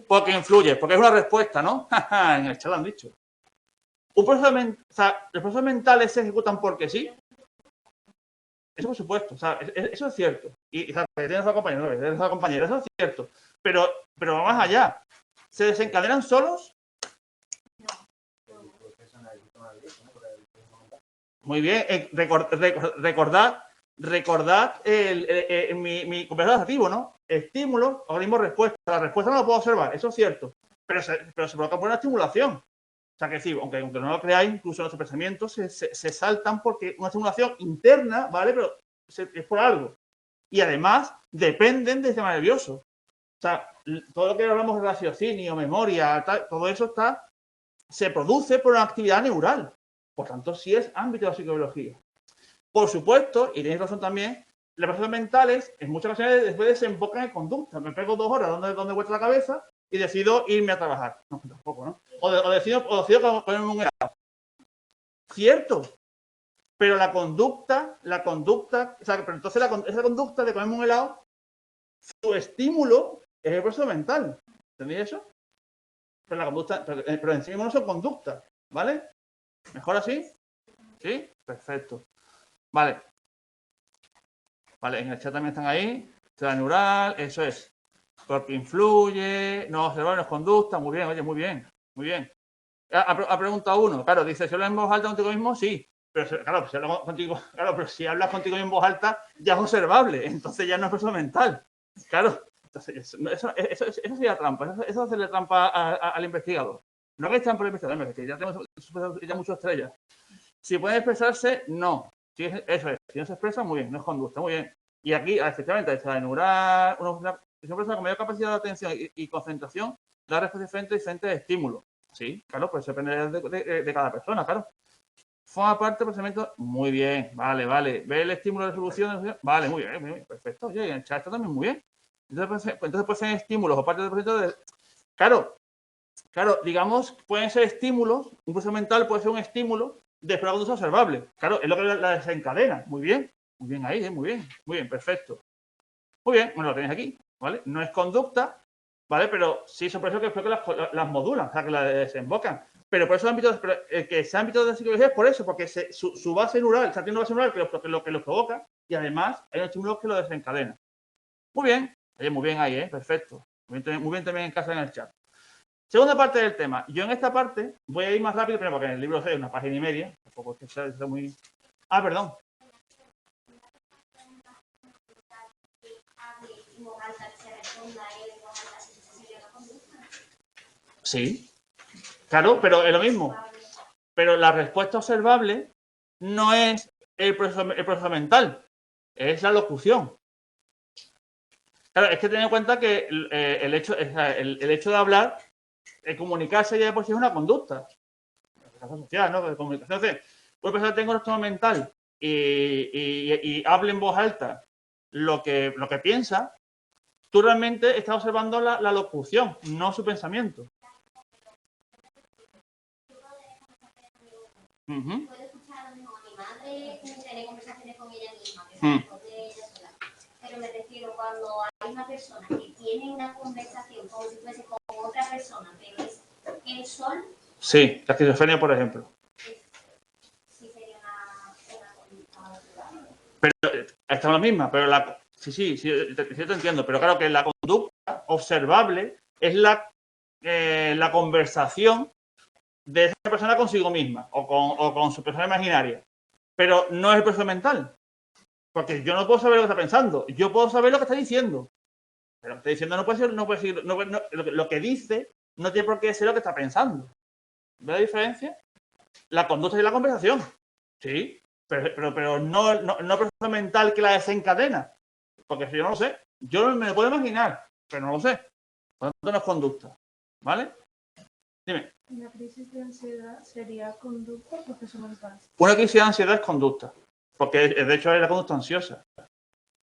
Porque influye, porque es una respuesta, ¿no? En el chat lo han dicho. Los procesos mentales se ejecutan porque sí. Eso por supuesto, o sea, eso es cierto. Y tienes a la compañera, eso es cierto. Pero más allá, ¿se desencadenan solos? Muy bien, recordad mi conversador adaptativo, ¿no? Estímulo, organismo, respuesta. La respuesta no lo puedo observar, eso es cierto. Pero se provoca por una estimulación. O sea, que sí, aunque no lo creáis, incluso nuestros pensamientos se saltan porque una estimulación interna, ¿vale? Pero es por algo. Y además dependen del sistema nervioso. O sea, todo lo que hablamos de raciocinio, memoria, todo eso se produce por una actividad neural. Por tanto, sí es ámbito de la psicobiología. Por supuesto, y tenéis razón también, los procesos mentales en muchas ocasiones después desembocan en conducta. Me pego 2 horas donde vuelta la cabeza y decido irme a trabajar. No, tampoco, ¿no? O decido ponerme un helado. Cierto. Pero la conducta, o sea, pero entonces esa conducta de comerme un helado, su estímulo es el proceso mental. ¿Entendéis eso? Pero la conducta, pero en sí mismo no son conductas, ¿vale? ¿Mejor así? ¿Sí? Perfecto. Vale. Vale, en el chat también están ahí. Estructura neural, eso es. Porque influye, no observar, no es conducta. Muy bien, oye, muy bien. Muy bien. Ha preguntado uno, claro, dice, ¿si hablas en voz alta contigo mismo? Sí. Pero claro, pero si hablas contigo en voz alta, ya es observable. Entonces ya no es proceso mental. Claro. Entonces, eso sería trampa. Eso es hacerle trampa al investigador. No que estén por el investigador, que ya tenemos ya muchas estrellas. Si pueden expresarse, no. Si eso es. Si no se expresa, muy bien. No es conducta, muy bien. Y aquí, efectivamente, está neural, una persona con mayor capacidad de atención y concentración da respuesta diferente a diferentes estímulos. Sí, claro, pues depende de cada persona, claro. Forma parte del procesamiento, muy bien, vale. Ve el estímulo de resolución, vale, muy bien, perfecto. Oye, en el chat está también muy bien. Entonces pueden ser estímulos o parte del proceso de... Claro, digamos, pueden ser estímulos, un proceso mental puede ser un estímulo de una conducta observable. Claro, es lo que la desencadena. Muy bien ahí, muy bien, perfecto. Muy bien, bueno, lo tenéis aquí, ¿vale? No es conducta, ¿vale? Pero sí son procesos que las modulan, o sea, que las desembocan. Pero por eso que ese ámbito de psicología es por eso, porque su base neural, o sea, tiene una base neural que lo provoca y además hay unos estímulos que lo desencadenan. Muy bien, oye, muy bien ahí, perfecto. Muy bien también en casa en el chat. Segunda parte del tema. Yo en esta parte voy a ir más rápido, pero porque en el libro es una página y media. Tampoco es que sea muy... Ah, perdón. Sí, claro, pero es lo mismo. Pero la respuesta observable no es el proceso mental, es la locución. Claro, es que tener en cuenta que el hecho de hablar, de comunicarse ya de por sí es una conducta. Social, ¿no? De comunicación. Entonces, una persona tenga un estado mental y hable en voz alta lo que piensa, tú realmente estás observando la locución, no su pensamiento. Puedo escuchar a lo mejor a mi madre tener conversaciones con ella misma, pero me refiero cuando hay una persona que tiene una conversación como si fuese con otra persona, pero es el sol. Sí, la esquizofrenia, por ejemplo. Sí, sería una conducta. Pero está la misma, pero sí, te entiendo, pero claro que la conducta observable es la la conversación de esa persona consigo misma o con su persona imaginaria. Pero no es el proceso mental. Porque yo no puedo saber lo que está pensando. Yo puedo saber lo que está diciendo. Pero lo que está diciendo lo que dice no tiene por qué ser lo que está pensando. ¿Ves la diferencia? La conducta y la conversación. Sí. Pero no el proceso mental que la desencadena. Porque si yo no lo sé. Yo me lo puedo imaginar, pero no lo sé. Por lo tanto, no es conducta. ¿Vale? Dime. ¿Una crisis de ansiedad sería conducta o proceso mental? Una crisis de ansiedad es conducta. Porque de hecho es la conducta ansiosa.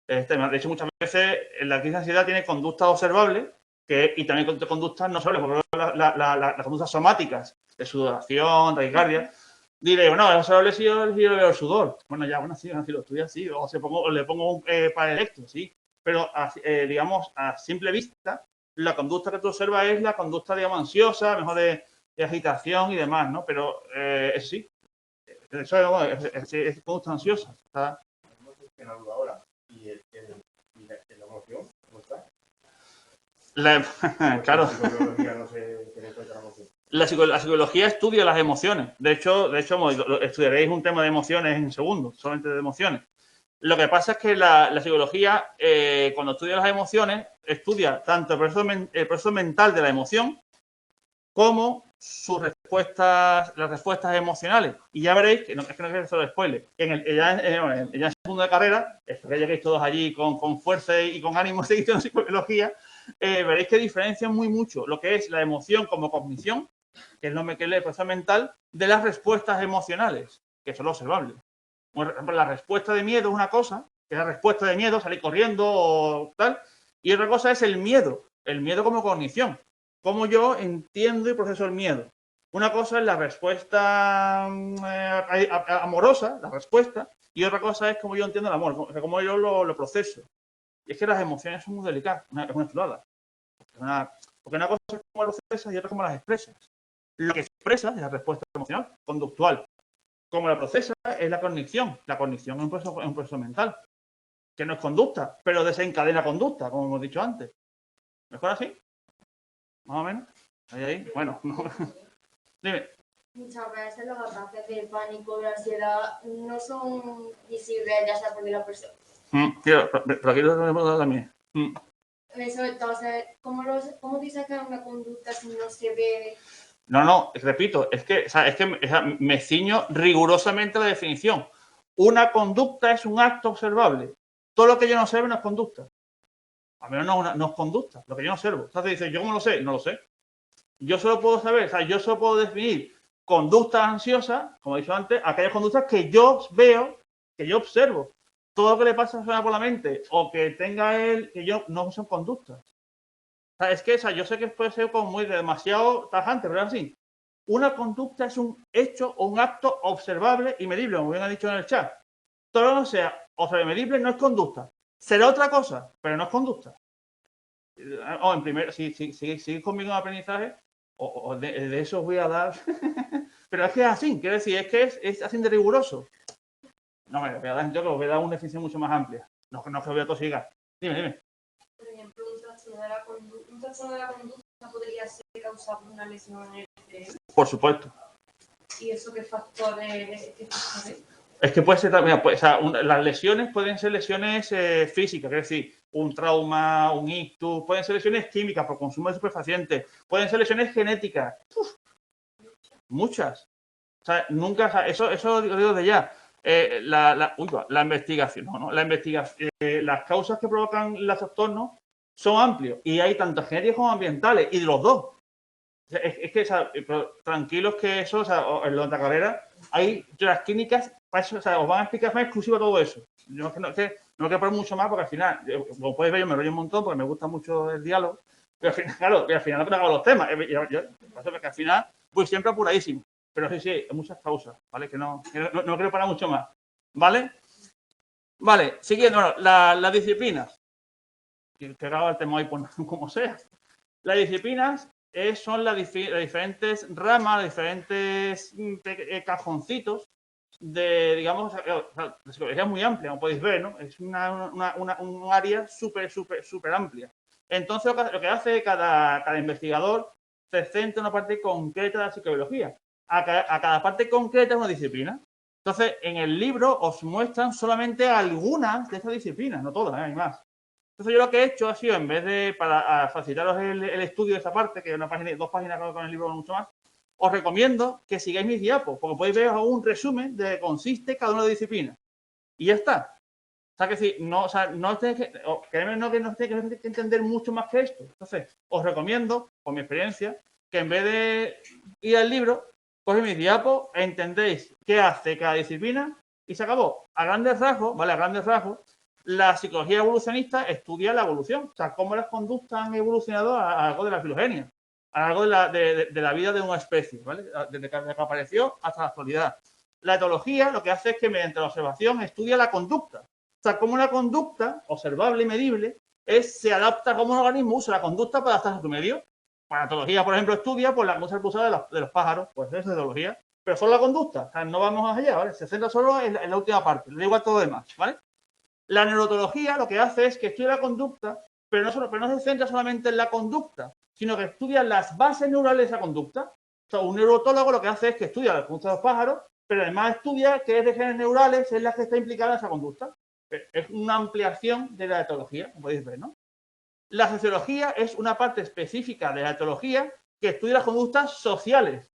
De hecho, muchas veces la crisis de ansiedad tiene conductas observables y también conductas no solo, porque las conductas somáticas de sudoración, taquicardia. Diré, bueno, es observable si yo veo el sudor. Bueno, ya, bueno, sí, si lo estudio así, o le pongo un para electro, sí. Pero, digamos, a simple vista, la conducta que tú observas es la conducta, digamos, ansiosa, mejor de agitación y demás, ¿no? Pero, eso sí, eso es conducta ansiosa. Está ahora. ¿Y la emoción? ¿Cómo está? Claro. La psicología no se tiene en cuenta la emoción. La psicología estudia las emociones. De hecho estudiaréis un tema de emociones en segundo, solamente de emociones. Lo que pasa es que la psicología, cuando estudia las emociones, estudia tanto el proceso mental de la emoción como las respuestas emocionales. Y ya veréis, que no quiero hacer spoiler, ya en segundo de carrera, esto que lleguéis todos allí con fuerza y con ánimo de seguir en psicología, veréis que diferencian muy mucho lo que es la emoción como cognición, que es lo que es el proceso mental, de las respuestas emocionales, que son lo observable. Por ejemplo, la respuesta de miedo es una cosa, que es la respuesta de miedo, salir corriendo o tal, y otra cosa es el miedo como cognición, cómo yo entiendo y proceso el miedo. Una cosa es la respuesta amorosa, la respuesta, y otra cosa es cómo yo entiendo el amor, cómo yo lo proceso. Y es que las emociones son muy delicadas, es una chulada. Porque una cosa es cómo lo procesas y otra es cómo las expresas. Lo que expresas es la respuesta emocional, conductual. Como la procesa es la cognición. La cognición es un proceso mental, que no es conducta, pero desencadena conducta, como hemos dicho antes. ¿Mejor así? ¿Más o menos? Ahí. Bueno, no. Dime. Muchas veces los ataques de pánico, de ansiedad, no son visibles, ya sea porque la persona. Pero aquí lo tenemos también. Eso, entonces, ¿cómo dice que es una conducta si no se ve? No, repito, es que me ciño rigurosamente a la definición. Una conducta es un acto observable. Todo lo que yo no observo no es conducta. A menos no es conducta, lo que yo no observo. Entonces dice, ¿yo cómo lo sé? No lo sé. Yo solo puedo saber, yo solo puedo definir conductas ansiosas, como he dicho antes, aquellas conductas que yo veo, que yo observo. Todo lo que le pasa a por la mente o que tenga él, que yo no son conductas. Es que yo sé que puede ser como muy demasiado tajante, pero es así. Una conducta es un hecho o un acto observable y medible, como bien ha dicho en el chat. Todo lo que sea observable y medible no es conducta. Será otra cosa, pero no es conducta. O en primer, si sigues conmigo en aprendizaje, de eso os voy a dar. Pero es que es así, quiero decir, es que es así de riguroso. No, yo os voy a dar una definición mucho más amplia. No es que os voy a tosigar. Dime. Por ejemplo, un trastorno de la conducta podría ser causado por una lesión en el cerebro. Por supuesto. ¿Y eso qué factores? Es que puede ser también, las lesiones pueden ser lesiones físicas, es decir, un trauma, un ictus, pueden ser lesiones químicas por consumo de estupefacientes, pueden ser lesiones genéticas. Muchas. Nunca, eso lo digo de ya. La investigación, las causas que provocan los trastornos son amplios y hay tanto genéticos como ambientales y de los dos. Es que, tranquilos que eso, en la carrera hay las clínicas, para eso, os van a explicar más exclusivo todo eso. Yo no quiero poner mucho más porque al final, como podéis ver, yo me rollo un montón porque me gusta mucho el diálogo, pero al final, claro, al final no hago los temas. Porque al final voy siempre apuradísimo. Pero sí, hay muchas causas, ¿vale? Que no quiero parar mucho más, ¿vale? Vale, siguiendo, bueno, las disciplinas. Que haga el tema hoy como sea. Las disciplinas son las diferentes ramas, diferentes cajoncitos de, digamos, la psicología es muy amplia, como podéis ver, ¿no? Es un área súper amplia. Entonces, lo que hace cada investigador se centra en una parte concreta de la psicobiología. A cada parte concreta es una disciplina. Entonces, en el libro os muestran solamente algunas de estas disciplinas, no todas, hay más. Entonces, yo lo que he hecho ha sido, en vez de, para facilitaros el estudio de esta parte, que es una página, 2 páginas con el libro mucho más, os recomiendo que sigáis mis diapos, porque podéis ver un resumen de qué consiste cada una de las disciplinas. Y ya está. O sea, que si no, o sea, no tenéis que, créeme, no, que no tenéis que entender mucho más que esto. Entonces, os recomiendo, por mi experiencia, que en vez de ir al libro, cogéis mis diapos, entendéis qué hace cada disciplina y se acabó. A grandes rasgos, ¿vale? A grandes rasgos, la psicología evolucionista estudia la evolución. O sea, cómo las conductas han evolucionado a lo largo de la filogenia, a lo largo de la vida de una especie, ¿vale? Desde que apareció hasta la actualidad. La etología lo que hace es que mediante la observación estudia la conducta. O sea, cómo una conducta observable y medible se adapta como un organismo, usa la conducta para adaptarse a su medio. Para la etología, por ejemplo, estudia pues, la conducta pulsada de los pájaros, pues eso es etología. Pero solo la conducta, o sea, no vamos más allá, ¿vale? Se centra solo en la última parte, le da igual todo lo demás, ¿vale? La neurotología lo que hace es que estudia la conducta, pero no se centra solamente en la conducta, sino que estudia las bases neurales de esa conducta. O sea, un neurotólogo lo que hace es que estudia la conducta de los pájaros, pero además estudia qué regiones neurales es la que está implicada en esa conducta. Es una ampliación de la etología, como podéis ver, ¿no? La sociología es una parte específica de la etología que estudia las conductas sociales,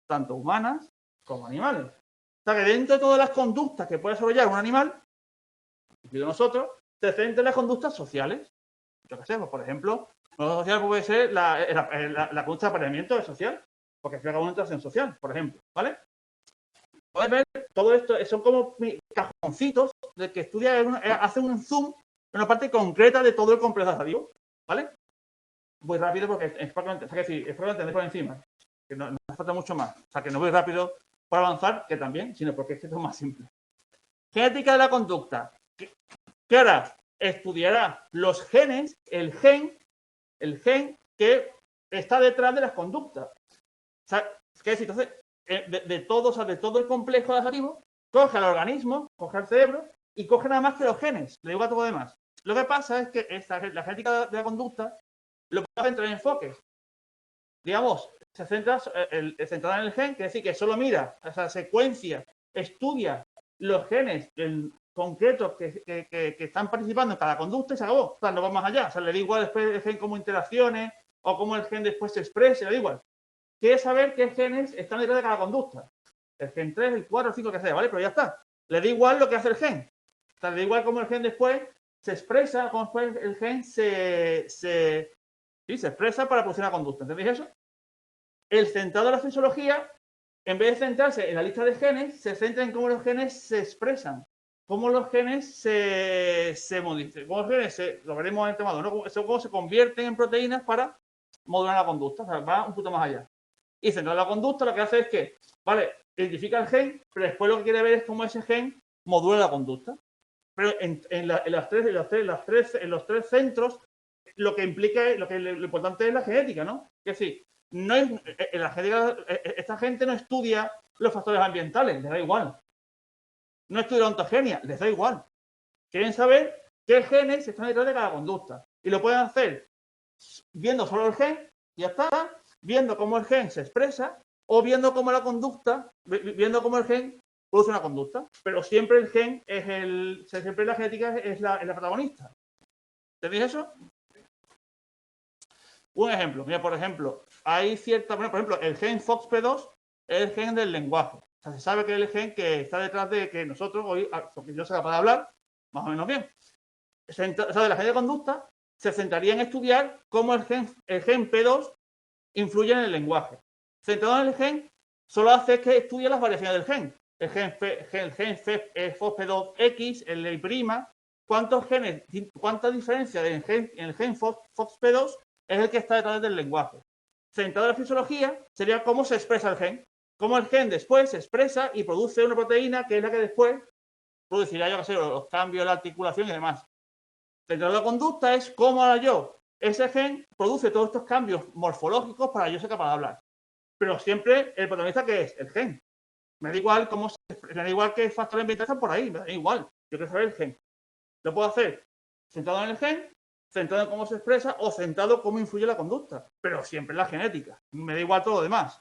tanto humanas como animales. O sea, que dentro de todas las conductas que puede desarrollar un animal, incluido nosotros, se centra en las conductas sociales. Yo qué sé, pues, por ejemplo, una social puede ser la conducta de apareamiento social, porque es una interacción social, por ejemplo, ¿vale? Puedes ver, todo esto son como cajoncitos de que estudia, hace un zoom en una parte concreta de todo el complejo adaptativo, ¿vale? Voy rápido porque es para que entender por encima, que no hace falta mucho más. O sea, que no voy rápido para avanzar, que también, sino porque es más simple. Genética de la conducta. ¿Qué hará? Estudiará los genes, el gen que está detrás de las conductas. O sea, es decir, entonces, de todo el complejo adaptativo, coge al organismo, coge al cerebro y coge nada más que los genes, le digo a todo lo demás. Lo que pasa es que la genética de la conducta lo puede centrar en enfoques. Digamos, se centra centrada en el gen, que es decir, que solo mira esa secuencia, estudia los genes concretos que están participando en cada conducta y se acabó. O sea, no va más allá. O sea, le da igual después el gen cómo interaccione o cómo el gen después se exprese, le da igual. Quiere saber qué genes están detrás de cada conducta. El gen 3, el 4, el 5, que sea, ¿vale? Pero ya está. Le da igual lo que hace el gen. O sea, le da igual cómo el gen después se expresa, cómo después el gen se expresa para producir una conducta. ¿Entendéis eso? El centrado de la fisiología, en vez de centrarse en la lista de genes, se centra en cómo los genes se expresan, cómo los genes se modifican, cómo los genes lo veremos en el tema, ¿no? Cómo se convierten en proteínas para modular la conducta. O sea, va un poquito más allá. Y centrado en la conducta, lo que hace es que, vale, identifica el gen, pero después lo que quiere ver es cómo ese gen modula la conducta. Pero en los tres centros, lo que implica, lo importante es la genética, ¿no? Es decir, no es, en la genética, esta gente no estudia los factores ambientales, les da igual. No estudia la ontogenia, les da igual. Quieren saber qué genes están detrás de cada conducta. Y lo pueden hacer viendo solo el gen, y ya está, viendo cómo el gen se expresa, o viendo cómo la conducta, viendo cómo el gen produce una conducta. Pero siempre el gen siempre la genética es la protagonista. ¿Entendéis eso? Un ejemplo, mira, por ejemplo, hay por ejemplo, el gen FOXP2 es el gen del lenguaje. O sea, se sabe que es el gen que está detrás de que nosotros, hoy, porque yo soy capaz de hablar, más o menos bien. O sea, de la genética de conducta se centraría en estudiar cómo el gen P2 influye en el lenguaje. Centrado en el gen, solo hace que estudie las variaciones del gen. El gen FOXP2X, el Y', cuánta diferencia en el gen FOXP2 es el que está detrás del lenguaje. Centrado en la fisiología, sería cómo se expresa el gen. Cómo el gen después se expresa y produce una proteína que es la que después producirá, yo qué sé, los cambios, la articulación y demás. Centrado en la conducta es cómo ahora ese gen produce todos estos cambios morfológicos para yo ser capaz de hablar. Pero siempre el protagonista, ¿qué es? El gen. Me da igual me da igual qué factores ambientales están por ahí, me da igual. Yo quiero saber el gen. Lo puedo hacer centrado en el gen centrado en cómo se expresa o centrado en cómo influye la conducta, pero siempre en la genética. Me da igual todo lo demás.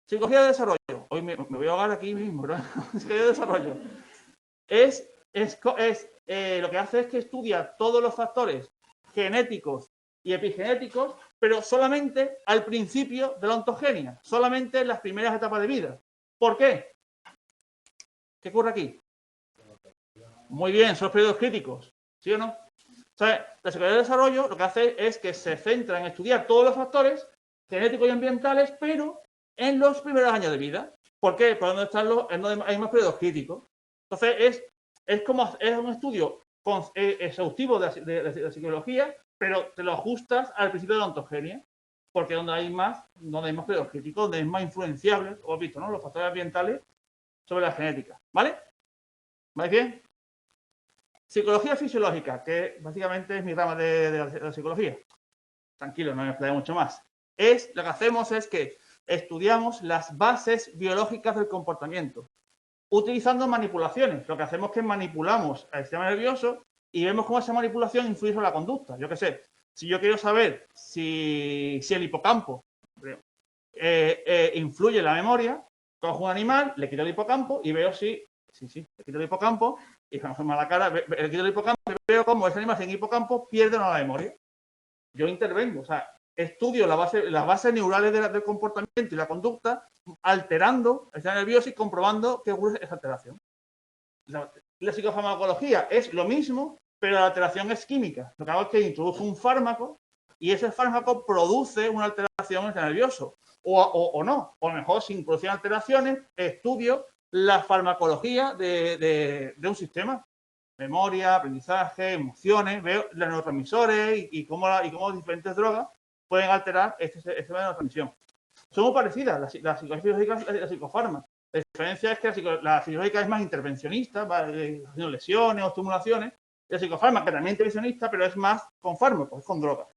Psicología de desarrollo. Hoy me voy a ahogar aquí mismo, ¿no? Psicología de desarrollo. Lo que hace es que estudia todos los factores genéticos y epigenéticos, pero solamente al principio de la ontogenia, solamente en las primeras etapas de vida. ¿Por qué? ¿Qué ocurre aquí? Muy bien, son los periodos críticos, ¿sí o no? O sea, la psicología de desarrollo lo que hace es que se centra en estudiar todos los factores genéticos y ambientales, pero en los primeros años de vida. ¿Por qué? Porque donde están hay más periodos críticos. Entonces, es un estudio exhaustivo de la psicología, pero te lo ajustas al principio de la ontogenia, porque donde hay más periodos críticos, donde es más influenciable, como has visto, ¿no? Los factores ambientales sobre la genética. ¿Vale? ¿Vais bien? Psicología fisiológica, que básicamente es mi rama de la psicología. Tranquilo, no me explicaré mucho más. Lo que hacemos es que estudiamos las bases biológicas del comportamiento, utilizando manipulaciones. Lo que hacemos es que manipulamos al sistema nervioso y vemos cómo esa manipulación influye sobre la conducta. Yo qué sé, si yo quiero saber si el hipocampo influye en la memoria, cojo un animal, le quito el hipocampo y veo le quito el hipocampo y me forma la cara, le quito el hipocampo y veo cómo ese animal sin hipocampo pierde o no la memoria. Yo intervengo, o sea, estudio las bases neurales del comportamiento y la conducta, alterando el sistema nervioso y comprobando que ocurre esa alteración. La psicofarmacología es lo mismo, pero la alteración es química. Lo que hago es que introduzco un fármaco y ese fármaco produce una alteración en el sistema nervioso. O no, o a lo mejor sin producir alteraciones, estudio la farmacología de un sistema. Memoria, aprendizaje, emociones, veo los neurotransmisores y cómo diferentes drogas pueden alterar este sistema de neurotransmisión. Son muy parecidas la psicología fisiológica y la psicofarma. La diferencia es que la fisiológica es más intervencionista, va haciendo lesiones o estimulaciones, y la psicofarma, que también es intervencionista, pero es más con fármacos, con drogas.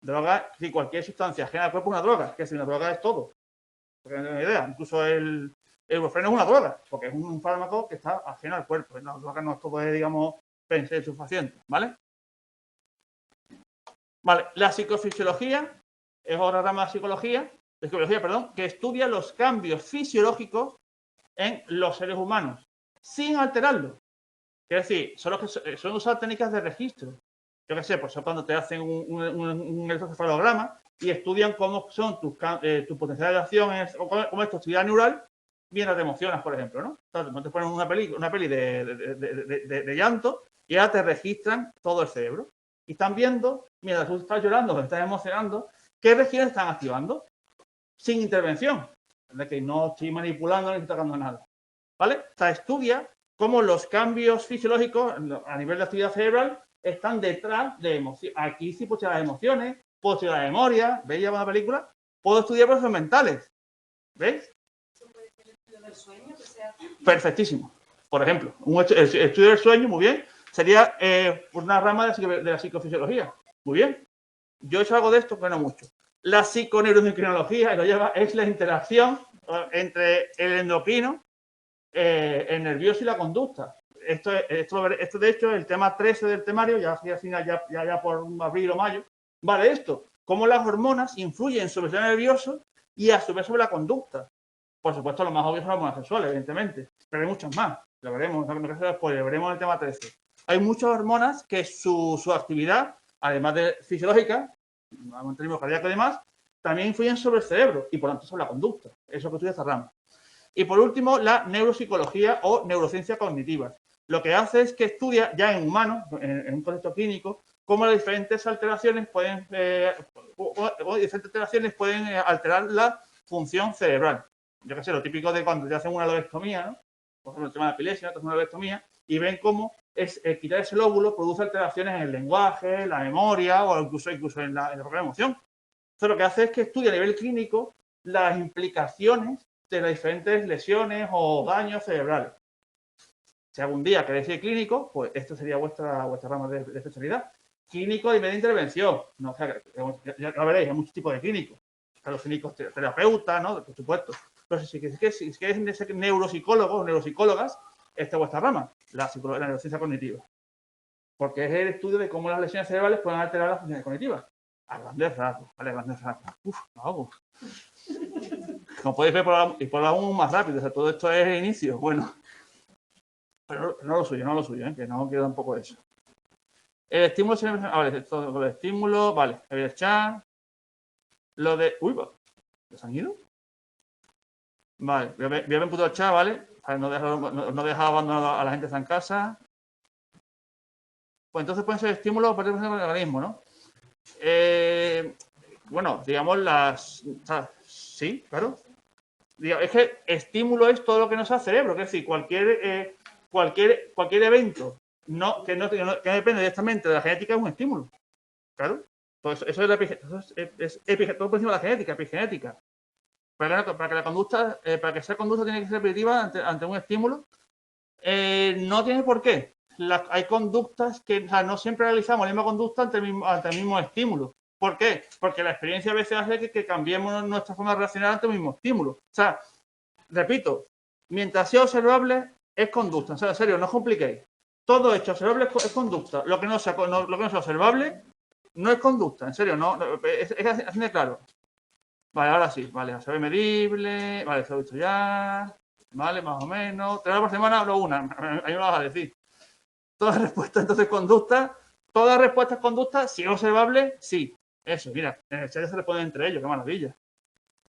Drogas, si cualquier sustancia ajena al cuerpo es una droga, que si una droga es todo. Porque no tengo idea. Incluso el ibuprofeno es una droga, porque es un fármaco que está ajeno al cuerpo. La droga no es todo, digamos, estupefaciente, ¿vale? Vale, la psicofisiología es otra rama de psicología, que estudia los cambios fisiológicos en los seres humanos, sin alterarlos. Es decir, son usar técnicas de registro. Yo qué sé, pues cuando te hacen un electrocefalograma y estudian cómo son tus potencialidades de acción, o cómo es tu actividad neural, mientras te emocionas, por ejemplo, ¿no? Entonces, te ponen una peli de llanto y ahora te registran todo el cerebro. Y están viendo, mientras tú estás llorando o estás emocionando, qué regiones están activando sin intervención. De que no estoy manipulando ni estoy tocando nada. ¿Vale? O sea, estudia cómo los cambios fisiológicos a nivel de actividad cerebral están detrás de emociones. Aquí sí puedo estudiar las emociones, puedo estudiar la memoria, ¿veis ya una película? Puedo estudiar procesos mentales. ¿Veis? Perfectísimo. Por ejemplo, el estudio del sueño, muy bien, sería una rama de la psicofisiología. Muy bien. Yo he hecho algo de esto, pero no mucho. La psiconeuroendocrinología es la interacción entre el endocrino, el nervioso y la conducta. Esto de hecho, es el tema 13 del temario, ya por abril o mayo. Vale, esto. Cómo las hormonas influyen sobre el sistema nervioso y a su vez sobre la conducta. Por supuesto, lo más obvio son las hormonas sexuales, evidentemente. Pero hay muchas más. Lo veremos, veremos el tema 13. Hay muchas hormonas que su actividad, además de fisiológica, mantenimiento cardíaco y demás, también influyen sobre el cerebro y por lo tanto sobre la conducta. Eso que estudia esta rama. Y por último, la neuropsicología o neurociencia cognitiva. Lo que hace es que estudia ya en humanos, en un contexto clínico, cómo las diferentes alteraciones pueden alterar la función cerebral. Yo qué sé, lo típico de cuando te hacen una lobectomía, ¿no? Por ejemplo, el tema de la epilepsia, te hacen una lobectomía y ven cómo quitar ese lóbulo produce alteraciones en el lenguaje, la memoria o incluso en la propia emoción. Entonces, lo que hace es que estudia a nivel clínico las implicaciones de las diferentes lesiones o daños cerebrales. Si algún día queréis ir clínico, pues esto sería vuestra rama de especialidad. Clínico a nivel de intervención. No, o sea, ya veréis, hay muchos tipos de clínicos. Están los clínicos terapeutas, ¿no? Por supuesto. Pero si queréis ser neuropsicólogos o neuropsicólogas, esta es vuestra rama, la neurociencia cognitiva. porque es el estudio de cómo las lesiones cerebrales pueden alterar las funciones cognitivas. A grandes rasgos, ¿vale? A grandes rasgos. Uf, no. Como podéis ver, por aún más rápido. O sea, todo esto es el inicio. Bueno. Pero no lo suyo, ¿eh? Que no quiero tampoco eso. El estímulo... vale, esto con el estímulo... Vale, el chat. Lo de... Uy, ¿se han ido? Vale, voy a ver un puto chat, ¿vale? Para no dejar abandonado a la gente que está en casa. Pues entonces pueden ser estímulos a partir del organismo, ¿no? Bueno, digamos sí, claro. Es que estímulo es todo lo que nos hace el cerebro, es decir, cualquier evento que no depende directamente de la genética es un estímulo. Claro. Eso es todo por encima de la genética, epigenética. Para que sea conducta tiene que ser repetitiva ante un estímulo. No tiene por qué. Hay conductas que no siempre realizamos la misma conducta ante el mismo estímulo. ¿Por qué? Porque la experiencia a veces hace que cambiemos nuestra forma de reaccionar ante el mismo estímulo. O sea, repito, mientras sea observable es conducta. O sea, en serio, no os compliquéis. Todo hecho observable es conducta. Lo que no sea observable no es conducta. En serio, es así de claro. Vale, ahora sí. Vale, se ve medible. Vale, se lo he visto ya. Vale, más o menos. 3 horas por semana hablo una. Ahí me lo vas a decir. Toda respuesta, entonces, conducta. Toda respuesta es conducta. Si es observable, sí. Eso, mira. En el chat se le ponen entre ellos. Qué maravilla.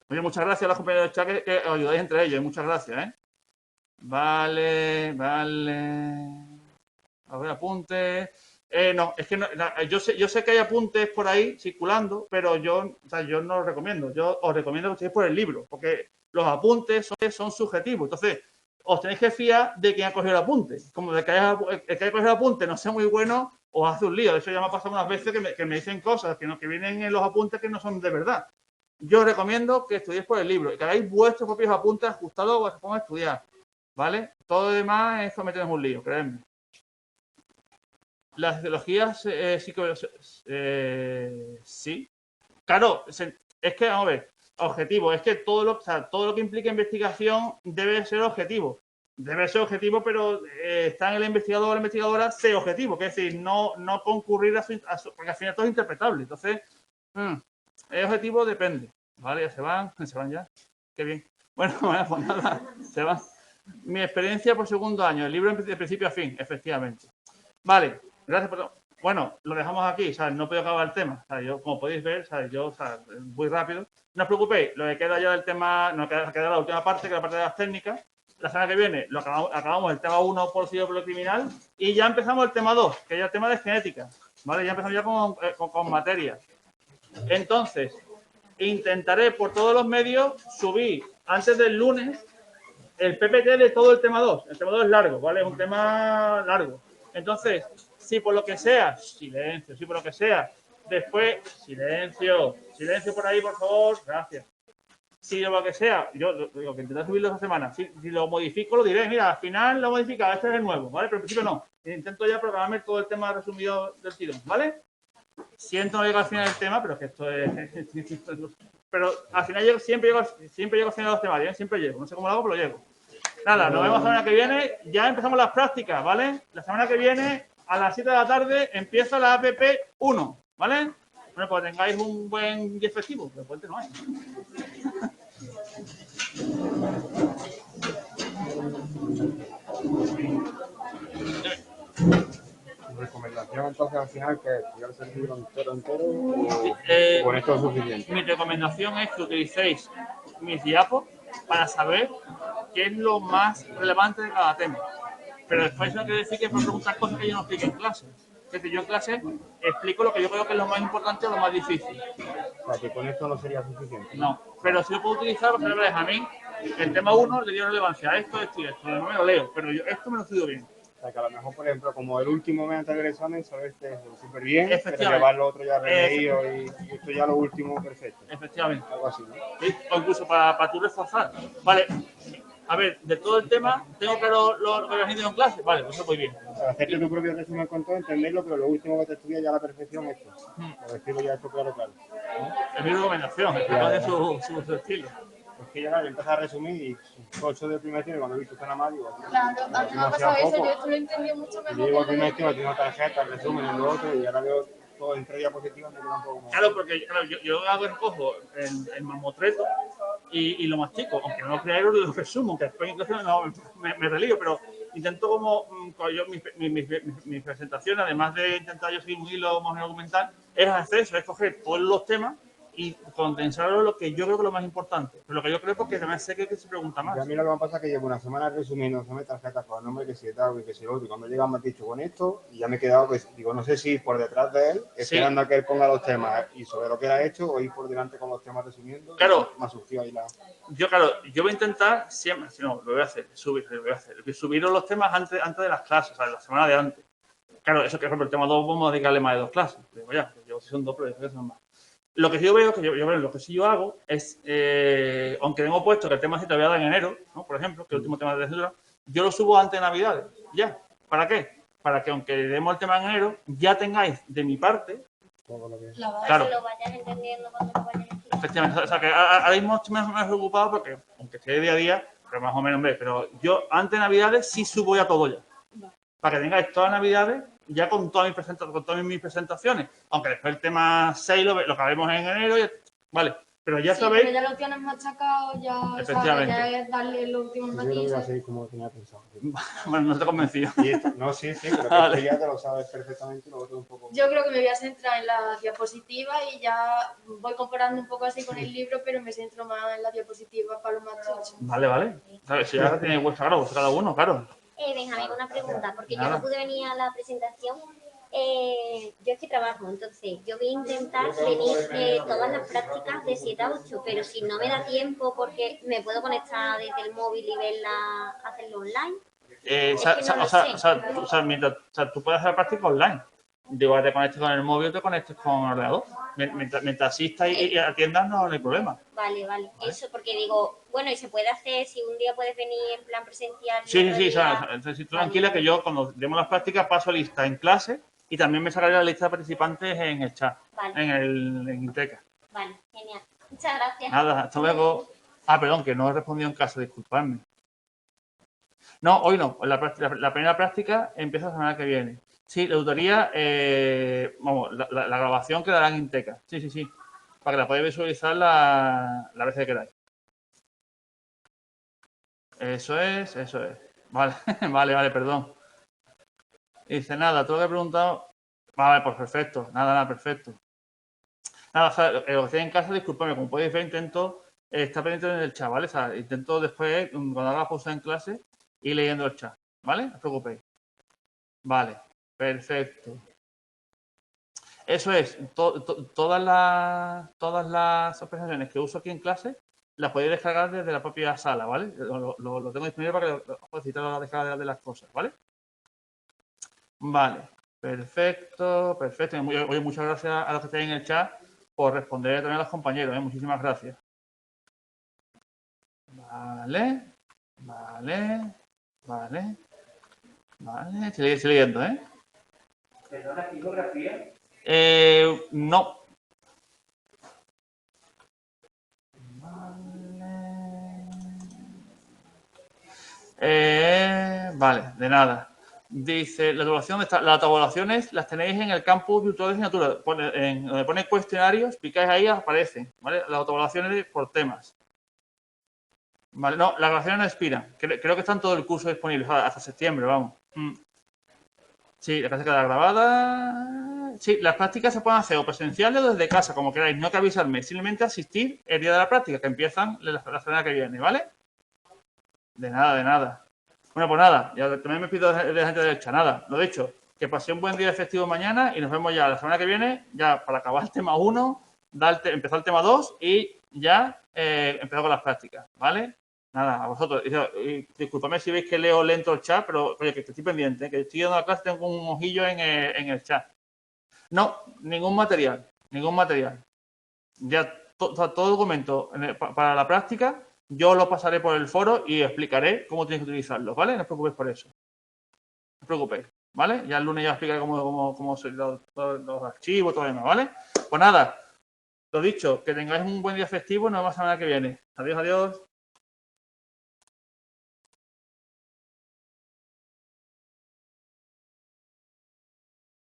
Oye, muchas gracias a los compañeros del chat que os ayudáis entre ellos. Muchas gracias, ¿eh? Vale. A ver, apuntes. No, es que no, yo sé que hay apuntes por ahí circulando, pero yo no los recomiendo. Yo os recomiendo que ustedes por el libro, porque los apuntes son subjetivos. Entonces, os tenéis que fiar de quien ha cogido el apunte. Como de que el que haya cogido el apunte no sea muy bueno, os hace un lío. De hecho, ya me ha pasado unas veces que me dicen cosas que vienen en los apuntes que no son de verdad. Yo os recomiendo que estudiéis por el libro y que hagáis vuestros propios apuntes ajustados a cómo estudiar. ¿Vale? Todo lo demás es meternos en un lío, créanme. Las ideologías sí. Claro, es que, vamos a ver, objetivo, es que todo lo que implica investigación debe ser objetivo. Debe ser objetivo, pero está en el investigador o la investigadora ser objetivo, que es decir, no concurrir porque al final todo es interpretable. Entonces, el objetivo depende. Vale, ya se van ya. Qué bien. Bueno, pues nada, se van. Mi experiencia por segundo año, el libro de principio a fin, efectivamente. Vale, gracias por todo. Bueno, lo dejamos aquí, ¿sabes? No puedo acabar el tema. ¿Sabes? Yo, como podéis ver, ¿sabes? Muy rápido. No os preocupéis, lo que queda ya del tema, nos queda la última parte, que es la parte de las técnicas. La semana que viene acabamos el tema 1 por lo criminal y ya empezamos el tema 2, que es el tema de genética. ¿Vale? Ya empezamos ya con materia. Entonces, intentaré por todos los medios subir antes del lunes el PPT de todo el tema 2. El tema 2 es largo, ¿vale? Es un tema largo. Entonces, si por lo que sea, silencio, si por lo que sea, después, silencio por ahí, por favor, gracias. Si lo que sea, yo digo que intentaré subirlo esta semana. Si lo modifico, lo diré. Mira, al final lo he modificado, este es el nuevo, ¿vale? Pero en principio no. Intento ya programarme todo el tema resumido del tirón, ¿vale? Siento no llegar al final del tema, pero es que esto es... Pero al final siempre llego al final de los temas, ¿eh? Siempre llego. No sé cómo lo hago, pero llego. Nada, nos vemos la semana que viene. Ya empezamos las prácticas, ¿vale? La semana que viene, a las 7 de la tarde, empieza la APP 1, ¿vale? Bueno, pues tengáis un buen día festivo, pero puente no hay. ¿Recomendación entonces al final que estudiarse el libro entero o con esto es suficiente? Mi recomendación es que utilicéis mis diapos para saber qué es lo más relevante de cada tema. Pero después no quiere decir que puedo preguntar cosas que yo no explique en clase. Es decir, yo en clase explico lo que yo creo que es lo más importante o lo más difícil. O sea, que con esto no sería suficiente. No, pero sí lo puedo utilizar para saber a mí. El tema 1 le dio relevancia a esto y esto. No me lo leo, pero yo esto me lo estudio bien. O sea, que a lo mejor, por ejemplo, como el último mes antes del examen, sabes súper bien, pero llevar lo otro ya releído y esto ya lo último perfecto. Efectivamente. Algo así, ¿no? ¿Sí? O incluso para tú reforzar. Vale, a ver, de todo el tema, ¿tengo claro lo que has en clase? Vale, pues eso muy bien. O sea, hacerte tu propio resumen con todo, entenderlo, pero lo último que te estudia ya a la perfección esto. Para decirlo ya esto claro. Es mi recomendación, es que su estilo. que llegar y empezar a resumir y 8 de primer tiempo cuando he visto tan mal, digo, Claro, a mí me ha pasado eso, yo esto lo entendí mucho mejor. Llego al primer tiempo, tengo tarjeta, el resumen, en lo otro, y ahora veo todo entre diapositivas, me queda un poco más. Claro, porque claro, yo hago el cojo en mamotreto y lo mastico, aunque no lo crea, lo resumo, aunque después incluso no, me relío, pero intento como yo mis presentaciones, además de intentar yo seguir un hilo más argumental, es hacer eso, es coger todos los temas y condensarlo lo que yo creo que es lo más importante. Pero lo que yo creo porque también sé que se pregunta más. Y a mí lo que me pasa es que llevo una semana resumiendo, se me tarjetas con el nombre que si tal y que si otro, y cuando llega me has dicho con esto, y ya me he quedado que digo, no sé si ir por detrás de él, esperando a que él ponga los temas y sobre lo que él ha hecho, o ir por delante con los temas resumiendo. Claro. Me ha surgido ahí la... Yo voy a intentar siempre, si no, lo voy a hacer, subir los temas antes de las clases, o sea, la semana de antes. Claro, eso que por ejemplo el tema 2 vamos a dedicarle más de 2 clases. Digo, ya, yo si son 2, pero yo son más. Lo que yo veo, lo que sí yo hago es, aunque tengo puesto que el tema sí te voy a dar en enero, ¿no? Por ejemplo, que el último tema de enero, yo lo subo antes de Navidades, ya. ¿Para qué? Para que aunque demos el tema en enero, ya tengáis de mi parte, claro, que lo vayas entendiendo cuando lo vayas a efectivamente, o sea que ahora mismo estoy más preocupado porque, aunque esté día a día, pero más o menos, pero yo antes de Navidades sí subo ya todo ya. Para que tengáis todas las Navidades ya con todas mis presentaciones. Aunque después el tema 6 lo acabemos en enero, vale. Pero ya sí, sabéis... pero ya lo tienes machacado, ya, efectivamente. ¿sabes? Ya es darle los últimos matices. Yo creo que va a seguir como tenía pensado. Bueno, no te he convencido. No, sí, pero que vale. Ya te lo sabes perfectamente y lo otro un poco... Yo creo que me voy a centrar en la diapositiva y ya voy comparando un poco así con el libro, pero me centro más en la diapositiva para los más chochos. Vale. ¿Sabes? Si ya tenéis vuestra cada uno, claro. Benjamín, una pregunta, porque yo no pude venir a la presentación. Yo es que trabajo, entonces yo voy a intentar venir todas las prácticas de 7 a 8, pero si no me da tiempo porque me puedo conectar desde el móvil y verla, hacerlo online. Tú puedes hacer práctica online. Digo, te conectes con el móvil o te conectes con el ordenador. Mientras asistas y atiendas no hay problema. Vale. Eso porque digo, bueno, y se puede hacer, si un día puedes venir en plan presencial. Sí, si tú tranquila que yo cuando demos las prácticas paso lista en clase y también me sacaré la lista de participantes en el chat, en Inteca. Vale, genial. Muchas gracias. Nada, hasta luego. Perdón, que no he respondido en casa, disculpadme. No, hoy no. La primera práctica empieza la semana que viene. Sí, la tutoría, la grabación quedará en Inteca. Sí. Para que la podáis visualizar la vez que queráis. Eso es. Vale, vale, perdón. Dice, nada, todo lo que he preguntado. Vale, pues perfecto. Nada, perfecto. Nada, o sea, lo que estoy en casa, disculpadme, como podéis ver, intento estar pendiente en el chat, ¿vale? O sea, intento después, cuando haga pausa en clase, ir leyendo el chat, ¿vale? No os preocupéis. Vale, perfecto. Eso es, todas las presentaciones que uso aquí en clase las podéis descargar desde la propia sala, ¿vale? Lo tengo disponible para que os facilite la descarga de las cosas, ¿vale? Vale, perfecto. Oye, muchas gracias a los que estáis en el chat por responder también a los compañeros, ¿eh? Muchísimas gracias. Vale. Estoy leyendo, ¿eh? ¿Perdona, tipografía? No. Vale, de nada. Dice, las tabulaciones las tenéis en el campus virtual de asignatura. Donde pone cuestionarios, picáis ahí, aparecen, ¿vale? Las tabulaciones por temas. Vale, no, las grabaciones no expiran. Creo que están todo el curso disponible, hasta septiembre, vamos. Sí, la clase queda grabada. Sí, las prácticas se pueden hacer o presenciales o desde casa, como queráis. No hay que avisarme, simplemente asistir el día de la práctica, que empiezan la semana que viene, ¿vale? De nada. Bueno, pues nada, ya también me pido de la gente del chat, nada, lo dicho, que paséis un buen día de festivo mañana y nos vemos ya la semana que viene, ya para acabar el tema 1, empezar el tema 2 y ya empezar con las prácticas, ¿vale? Nada, a vosotros. Y disculpadme si veis que leo lento el chat, pero oye, que estoy pendiente, que estoy yendo a la clase, tengo un ojillo en el chat. No, ningún material. Ya todo documento para la práctica, yo lo pasaré por el foro y explicaré cómo tenéis que utilizarlo, ¿vale? No os preocupéis por eso. No os preocupéis, ¿vale? Ya el lunes ya explicaré cómo son los archivos, todo lo demás, ¿vale? Pues nada, Lo dicho, que tengáis un buen día festivo. Nos vemos la semana que viene. Adiós, adiós.